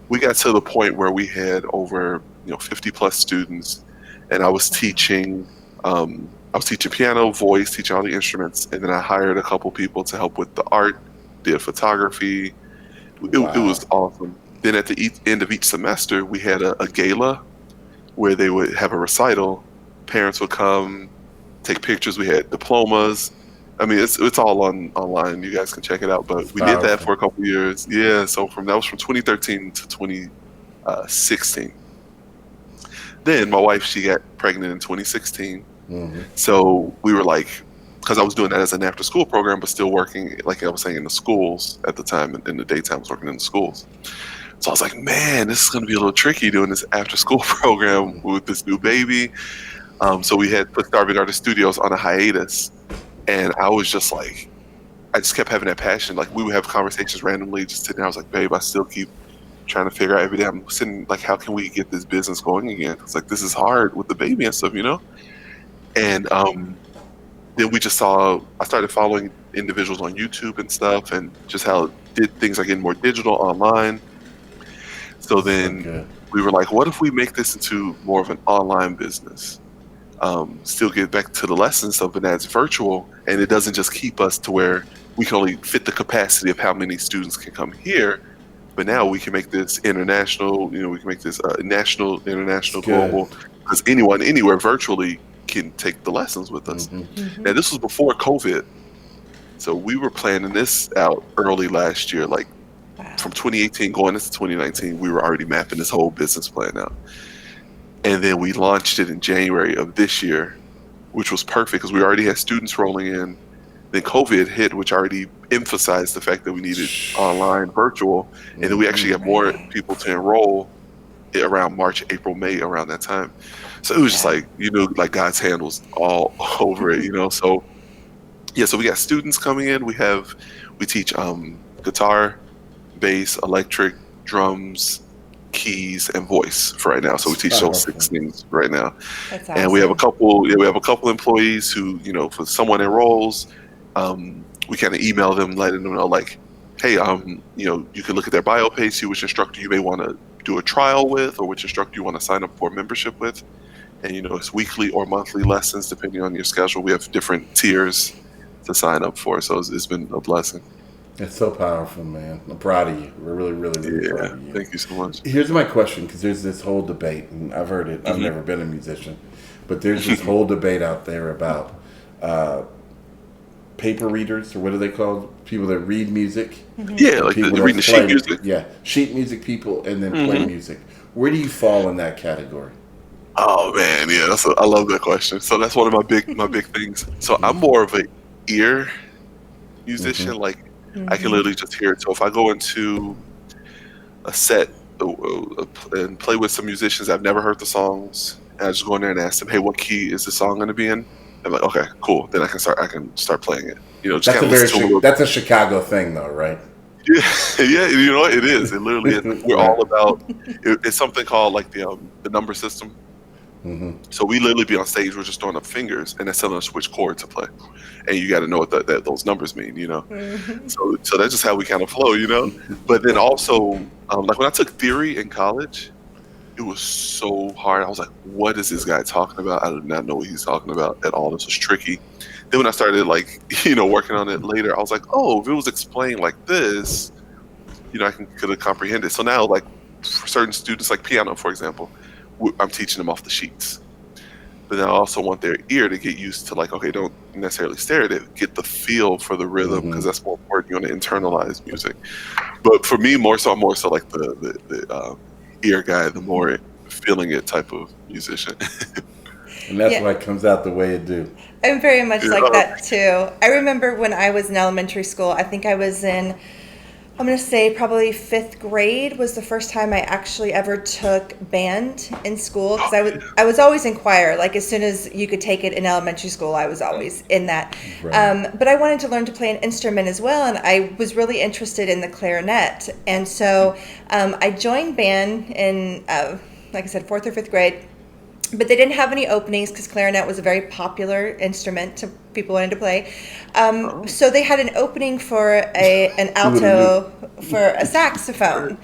We got to the point where we had over, 50 plus students, and I was teaching. I was teaching piano, voice, teaching all the instruments, and then I hired a couple people to help with the art, did photography. It was awesome. Then at the end of each semester, we had a gala where they would have a recital. Parents would come, take pictures. We had diplomas. I mean, it's all online. You guys can check it out. But we did that for a couple years. Yeah. So that was from 2013 to 2016. Then my wife, she got pregnant in 2016. So we were like, because I was doing that as an after-school program, but still working, like I was saying, in the schools at the time. In the daytime, I was working in the schools. So I was like, man, this is going to be a little tricky doing this after-school program with this new baby. So we had put Starving Artist Studios on a hiatus. And I was just like, I just kept having that passion. Like, we would have conversations randomly, just sitting there. I was like, babe, I still keep trying to figure out every day. I'm sitting like, how can we get this business going again? It's like, this is hard with the baby and stuff, you know? And then we just I started following individuals on YouTube and stuff, and just how things are getting more digital online. So then we were like, what if we make this into more of an online business? Still get back to the lessons of it as virtual, and it doesn't just keep us to where we can only fit the capacity of how many students can come here. But now we can make this international. We can make this national, international, global, because anyone, anywhere, virtually can take the lessons with us. Now, this was before COVID, so we were planning this out early last year, like from 2018 going into 2019. We were already mapping this whole business plan out, and then we launched it in January of this year, which was perfect because we already had students rolling in. Then COVID hit, which already emphasized the fact that we needed online, virtual, and then we actually had more people to enroll around March, April, May, around that time. So it was just like, like God's hand was all over it, So yeah, so we got students coming in. We teach guitar, bass, electric, drums, keys, and voice for right now. So we teach those 6 things right now. That's awesome. And we have a couple employees who, if someone enrolls, we kind of email them, letting them know, like, hey, you can look at their bio page, see which instructor you may want to do a trial with, or which instructor you want to sign up for membership with. And, it's weekly or monthly lessons, depending on your schedule. We have different tiers to sign up for. So it's been a blessing. It's so powerful, man. I'm proud of you. We're really, really, really proud of you. Thank you so much. Here's my question, because there's this whole debate, and I've heard it. I've never been a musician, but there's this whole debate out there about paper readers, or what are they called? People that read music. Yeah, like reading the sheet music. Yeah, sheet music people, and then play music. Where do you fall in that category? Oh man, yeah, I love that question. So that's one of my big things. So I'm more of an ear musician. Like I can literally just hear it. So if I go into a set and play with some musicians, I've never heard the songs, and I just go in there and ask them, hey, what key is the song going to be in? I'm like, okay, cool. Then I can start playing it. Just that's a Chicago thing, though, right? Yeah, it is. It literally is. We're all about. It's something called like the number system. So we literally be on stage. We're just throwing up fingers, and that's telling us which chord to play, and you got to know what that those numbers mean. So that's just how we kind of flow. But then also, like when I took theory in college, it was so hard. I was like, what is this guy talking about? I did not know what he's talking about at all. This was tricky. Then when I started working on it later, I was like, oh, if it was explained like this, I could have comprehended. So now, like for certain students, like piano, for example, I'm teaching them off the sheets. But then I also want their ear to get used to, like, okay, don't necessarily stare at it, get the feel for the rhythm, because that's more important. You want to internalize music. But for me, I'm more so like the ear guy, the more feeling it type of musician. And that's why it comes out the way it do. I'm very much like that too. I remember when I was in elementary school, I think I was in, I'm going to say probably 5th grade was the first time I actually ever took band in school, because I was always in choir. Like as soon as you could take it in elementary school, I was always in that. Right. But I wanted to learn to play an instrument as well, and I was really interested in the clarinet. And so I joined band in, like I said, 4th or 5th grade. But they didn't have any openings because clarinet was a very popular instrument to people wanting to play. So they had an opening for an alto, for a saxophone.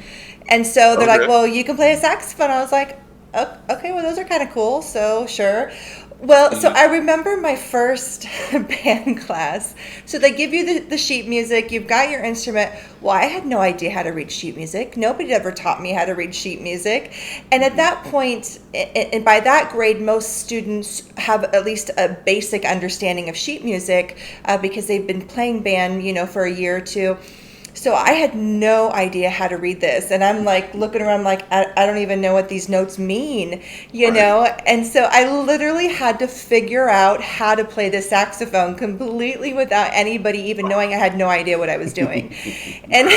And so they're like, well, you can play a saxophone. I was like, oh, okay, well, those are kind of cool. So sure. Well, so I remember my first band class. So they give you the sheet music. You've got your instrument. Well, I had no idea how to read sheet music. Nobody ever taught me how to read sheet music. And at that point, and by that grade, most students have at least a basic understanding of sheet music because they've been playing band, for a year or two. So I had no idea how to read this. And I'm like looking around like, I don't even know what these notes mean, And so I literally had to figure out how to play the saxophone completely without anybody even knowing. I had no idea what I was doing. And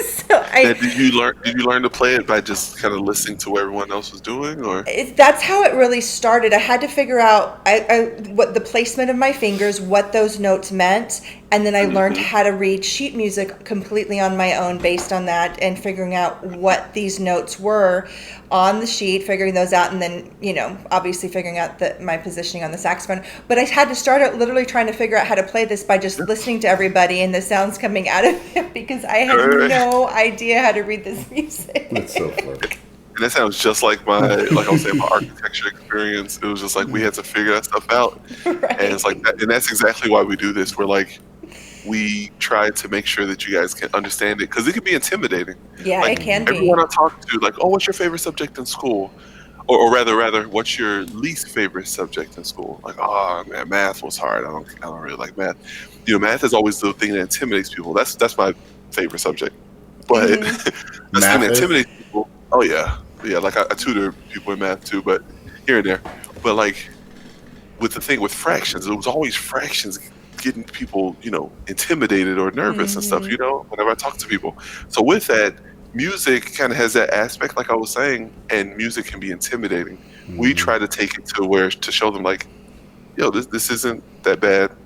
so did you learn to play it by just kind of listening to what everyone else was doing, or? That's how it really started. I had to figure out what the placement of my fingers, what those notes meant, and then I learned how to read sheet music completely on my own based on that, and figuring out what these notes were on the sheet, figuring those out, and then obviously figuring out my positioning on the saxophone. But I had to start out literally trying to figure out how to play this by just listening to everybody and the sounds coming out of it, because I had no idea how to read this music. That's so funny. And that sounds just like my architecture experience. It was just like we had to figure that stuff out. Right. And it's like that, and that's exactly why we do this. We're like, we try to make sure that you guys can understand it, because it can be intimidating. Yeah, Like it can everyone be. I talk to, like, oh, what's your favorite subject in school? Or rather, what's your least favorite subject in school? Like, oh man, math was hard. I don't really like math. Math is always the thing that intimidates people. That's my favorite subject. But that's the thing Math that is? intimidates people. Oh yeah, yeah. Like I tutor people in math too, but here and there. But like with the thing with fractions, it was always fractions getting people, intimidated or nervous and stuff. Whenever I talk to people. So with that, music kind of has that aspect, like I was saying, and music can be intimidating. We try to take it to show them like, yo, this isn't that bad.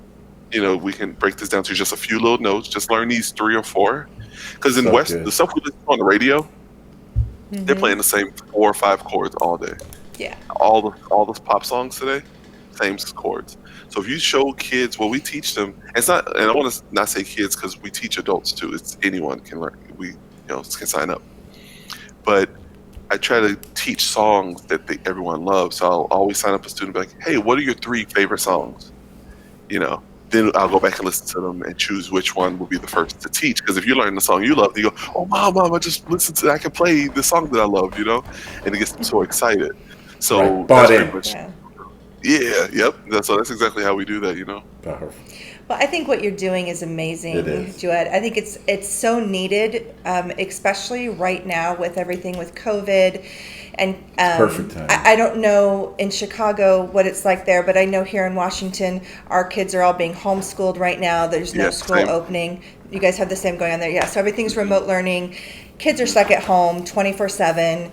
We can break this down to just a few little notes. Just learn these 3 or 4. Because in So West, the good. stuff we listen to on the radio, they're playing the same 4 or 5 chords all day. Yeah. All the pop songs today, same chords. So if you show kids what we teach them, it's not, and I want to not say kids because we teach adults too. It's anyone can learn. We can sign up. But I try to teach songs that everyone loves. So I'll always sign up a student and be like, hey, what are your 3 favorite songs? Then I'll go back and listen to them and choose which one will be the first to teach. Because if you're learning the song you love, you go, oh, mom, I just listened to that. I can play the song that I love, and it gets them so excited. So Right. Bought that's in. pretty much, yep. That's exactly how we do that, Powerful. Well, I think what you're doing is amazing, It is. Juiette. I think it's so needed, especially right now with everything with COVID. And Perfect time. I don't know in Chicago what it's like there, but I know here in Washington, our kids are all being homeschooled right now. There's no Yeah, school same. opening. You guys have the same going on there. Yeah, so everything's remote learning. Kids are stuck at home 24/7.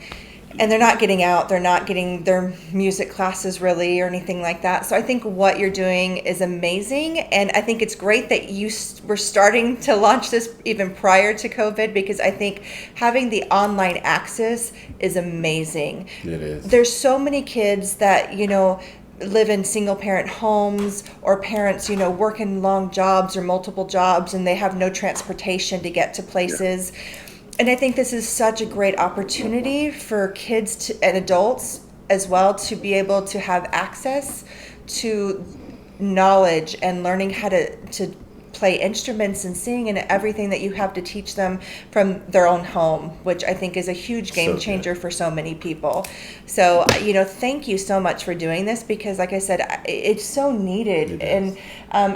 And they're not getting out. They're not getting their music classes really or anything like that. So I think what you're doing is amazing. And I think it's great that you were starting to launch this even prior to COVID, because I think having the online access is amazing. It is. There's so many kids that, live in single parent homes, or parents, working long jobs or multiple jobs, and they have no transportation to get to places. Yeah. And I think this is such a great opportunity for kids and adults as well to be able to have access to knowledge and learning how to play instruments and sing and everything that you have to teach them from their own home, which I think is a huge game changer for so many people. So, thank you so much for doing this, because like I said, it's so needed. And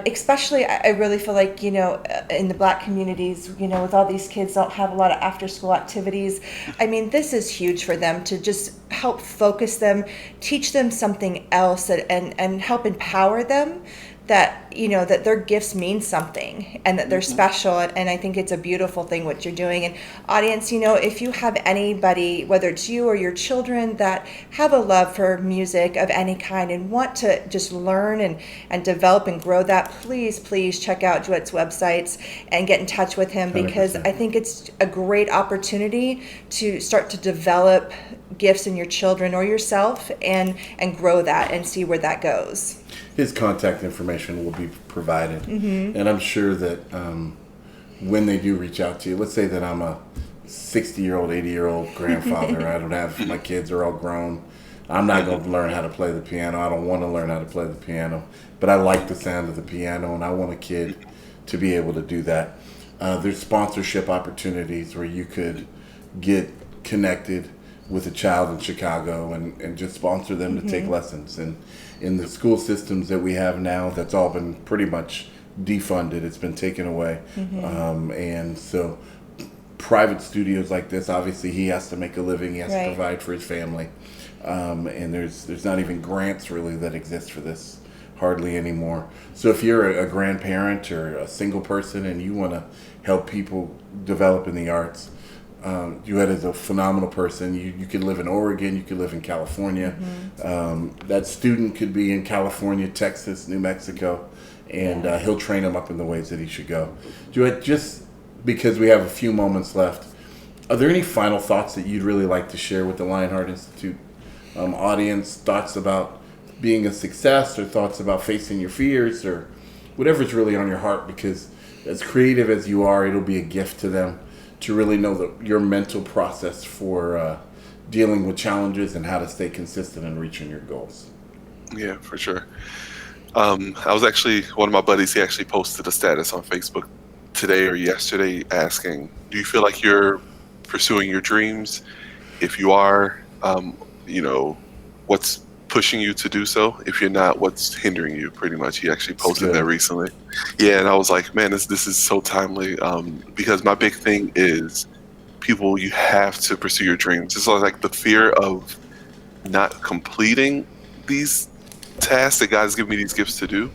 especially I really feel like, in the Black communities, with all these kids don't have a lot of after school activities. I mean, this is huge for them to just help focus them, teach them something else, and help empower them that that their gifts mean something and that they're special. And I think it's a beautiful thing what you're doing. And audience, if you have anybody, whether it's you or your children, that have a love for music of any kind and want to just learn and develop and grow that, please check out Juiette's websites and get in touch with him, because 100%. I think it's a great opportunity to start to develop gifts in your children or yourself and grow that and see where that goes. His contact information will be provided. And I'm sure that when they do reach out to you, let's say that I'm a 60-year-old, 80-year-old grandfather. I don't have, my kids are all grown. I'm not going to learn how to play the piano. I don't want to learn how to play the piano. But I like the sound of the piano, and I want a kid to be able to do that. There's sponsorship opportunities where you could get connected with a child in Chicago and just sponsor them to take lessons. And in the school systems that we have now, that's all been pretty much defunded. It's been taken away. And so private studios like this, obviously he has to make a living. He has to provide for his family. And there's not even grants really that exist for this hardly anymore. So if you're a grandparent or a single person and you want to help people develop in the arts, Juiette is a phenomenal person. You could live in Oregon, you could live in California. That student could be in California, Texas, New Mexico, and he'll train him up in the ways that he should go. Juiette, just because we have a few moments left, are there any final thoughts that you'd really like to share with the Lionheart Institute audience? Thoughts about being a success, or thoughts about facing your fears, or whatever's really on your heart? Because as creative as you are, it'll be a gift to them to really know your mental process for dealing with challenges and how to stay consistent and reaching your goals. Yeah, for sure. I was actually, one of my buddies, he actually posted a status on Facebook today or yesterday asking, do you feel like you're pursuing your dreams? If you are, you know, what's pushing you to do so? If you're not, what's hindering you? Pretty much. He actually It's posted that good. recently. Yeah, and I was like, man, this is so timely. Because my big thing is, people, you have to pursue your dreams. It's like the fear of not completing these tasks that God's given me these gifts to do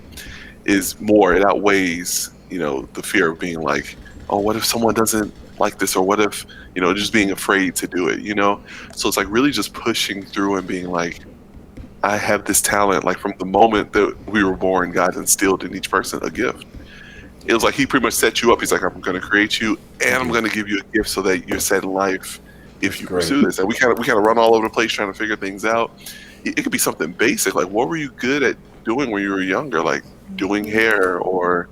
is more. It outweighs, the fear of being like, oh, what if someone doesn't like this, or what if, just being afraid to do it. So it's like really just pushing through and being like, I have this talent. Like from the moment that we were born, God instilled in each person a gift. It was like he pretty much set you up. He's like, I'm going to create you, and I'm going to give you a gift so that you're set in life if That's you great. pursue this. And we kind of run all over the place trying to figure things out. It could be something basic, like what were you good at doing when you were younger, like doing hair, or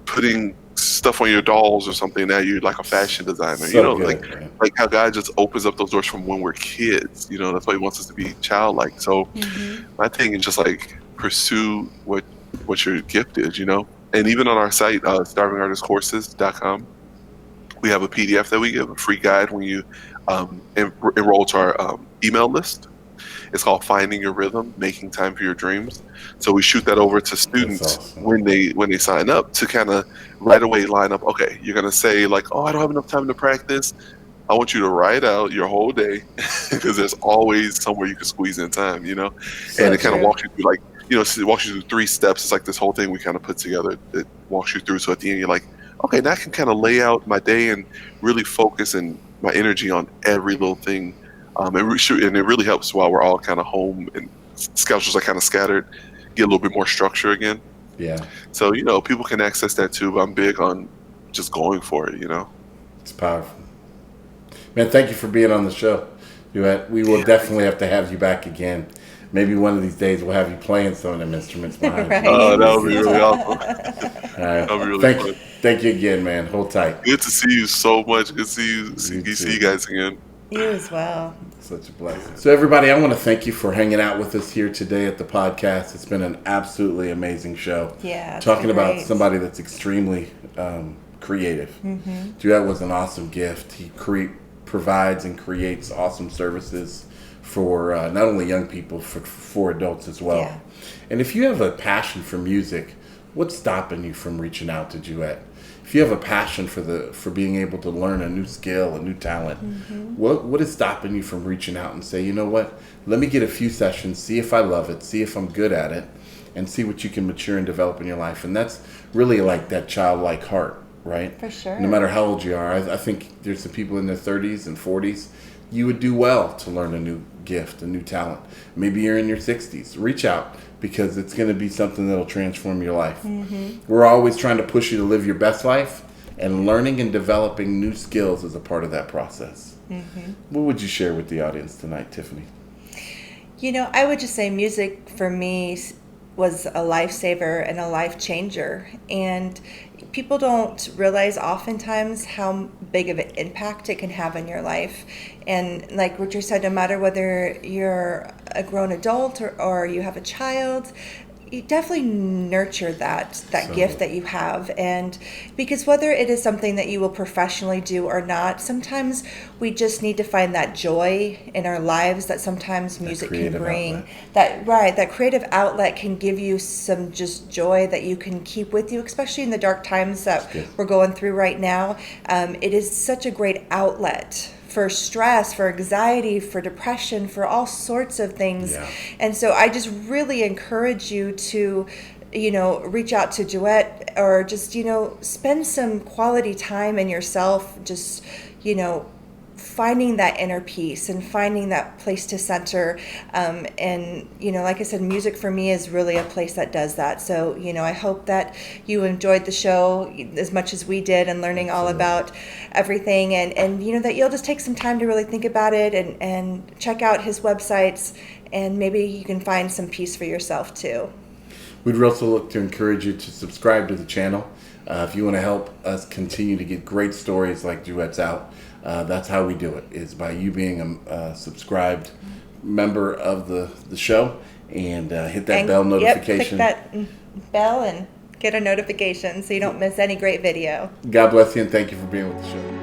putting stuff on your dolls or something. Now you're like a fashion designer. So good, man. Like how God just opens up those doors from when we're kids. That's why He wants us to be childlike. So my thing is just like pursue what your gift is. And even on our site, starvingartistcourses.com, we have a PDF that we give, a free guide when you enroll to our email list. It's called Finding Your Rhythm, Making Time for Your Dreams. So we shoot that over to students awesome. when they sign up to kind of right away line up, okay, you're going to say like, oh, I don't have enough time to practice. I want you to write out your whole day because there's always somewhere you can squeeze in time, and it kind of walks you through like, it walks you through 3 steps. It's like this whole thing we kind of put together that walks you through. So at the end, you're like, okay, now I can kind of lay out my day and really focus and my energy on every little thing. And it really helps while we're all kind of home and schedules are kind of scattered, get a little bit more structure again. Yeah. So, people can access that too, but I'm big on just going for it, It's powerful. Man, thank you for being on the show. We will definitely have to have you back again. Maybe one of these days we'll have you playing some of them instruments behind Right. you. Oh, that would be really awesome. All right. That would be really fun. Thank you again, man. Hold tight. Good to see you so much. Good to see you. See you guys again. You as well. Such a blessing. So everybody, I want to thank you for hanging out with us here today at the podcast. It's been an absolutely amazing show. Yeah. It's Talking been about great. somebody that's extremely creative. Juiette was an awesome gift. He provides and creates awesome services for not only young people, for adults as well. Yeah. And if you have a passion for music, what's stopping you from reaching out to Juiette? If you have a passion for being able to learn a new skill, a new talent, what is stopping you from reaching out and say, you know what, let me get a few sessions, see if I love it, see if I'm good at it, and see what you can mature and develop in your life. And that's really like that childlike heart, right? For sure. No matter how old you are, I think there's some people in their 30s and 40s, you would do well to learn a new gift, a new talent. Maybe you're in your 60s. Reach out, because it's going to be something that'll transform your life. We're always trying to push you to live your best life, and learning and developing new skills is a part of that process. What would you share with the audience tonight, Tiffany? I would just say music for me was a lifesaver and a life changer. And people don't realize oftentimes how big of an impact it can have in your life. And like Richard said, no matter whether you're a grown adult or you have a child, you definitely nurture that gift that you have. And because whether it is something that you will professionally do or not, sometimes we just need to find that joy in our lives that sometimes music can bring. That creative outlet can give you some just joy that you can keep with you, especially in the dark times that we're going through right now. It is such a great outlet for stress, for anxiety, for depression, for all sorts of things. Yeah. And so I just really encourage you to, reach out to Juiette, or just, spend some quality time in yourself, just, finding that inner peace and finding that place to center. And, like I said, music for me is really a place that does that. So, I hope that you enjoyed the show as much as we did, and learning all about everything. And that you'll just take some time to really think about it and check out his websites, and maybe you can find some peace for yourself too. We'd also look to encourage you to subscribe to the channel. If you want to help us continue to get great stories like Juiette's out, that's how we do it, is by you being a subscribed member of the show and hit that bell notification. Yep, click that bell and get a notification so you don't miss any great video. God bless you, and thank you for being with the show.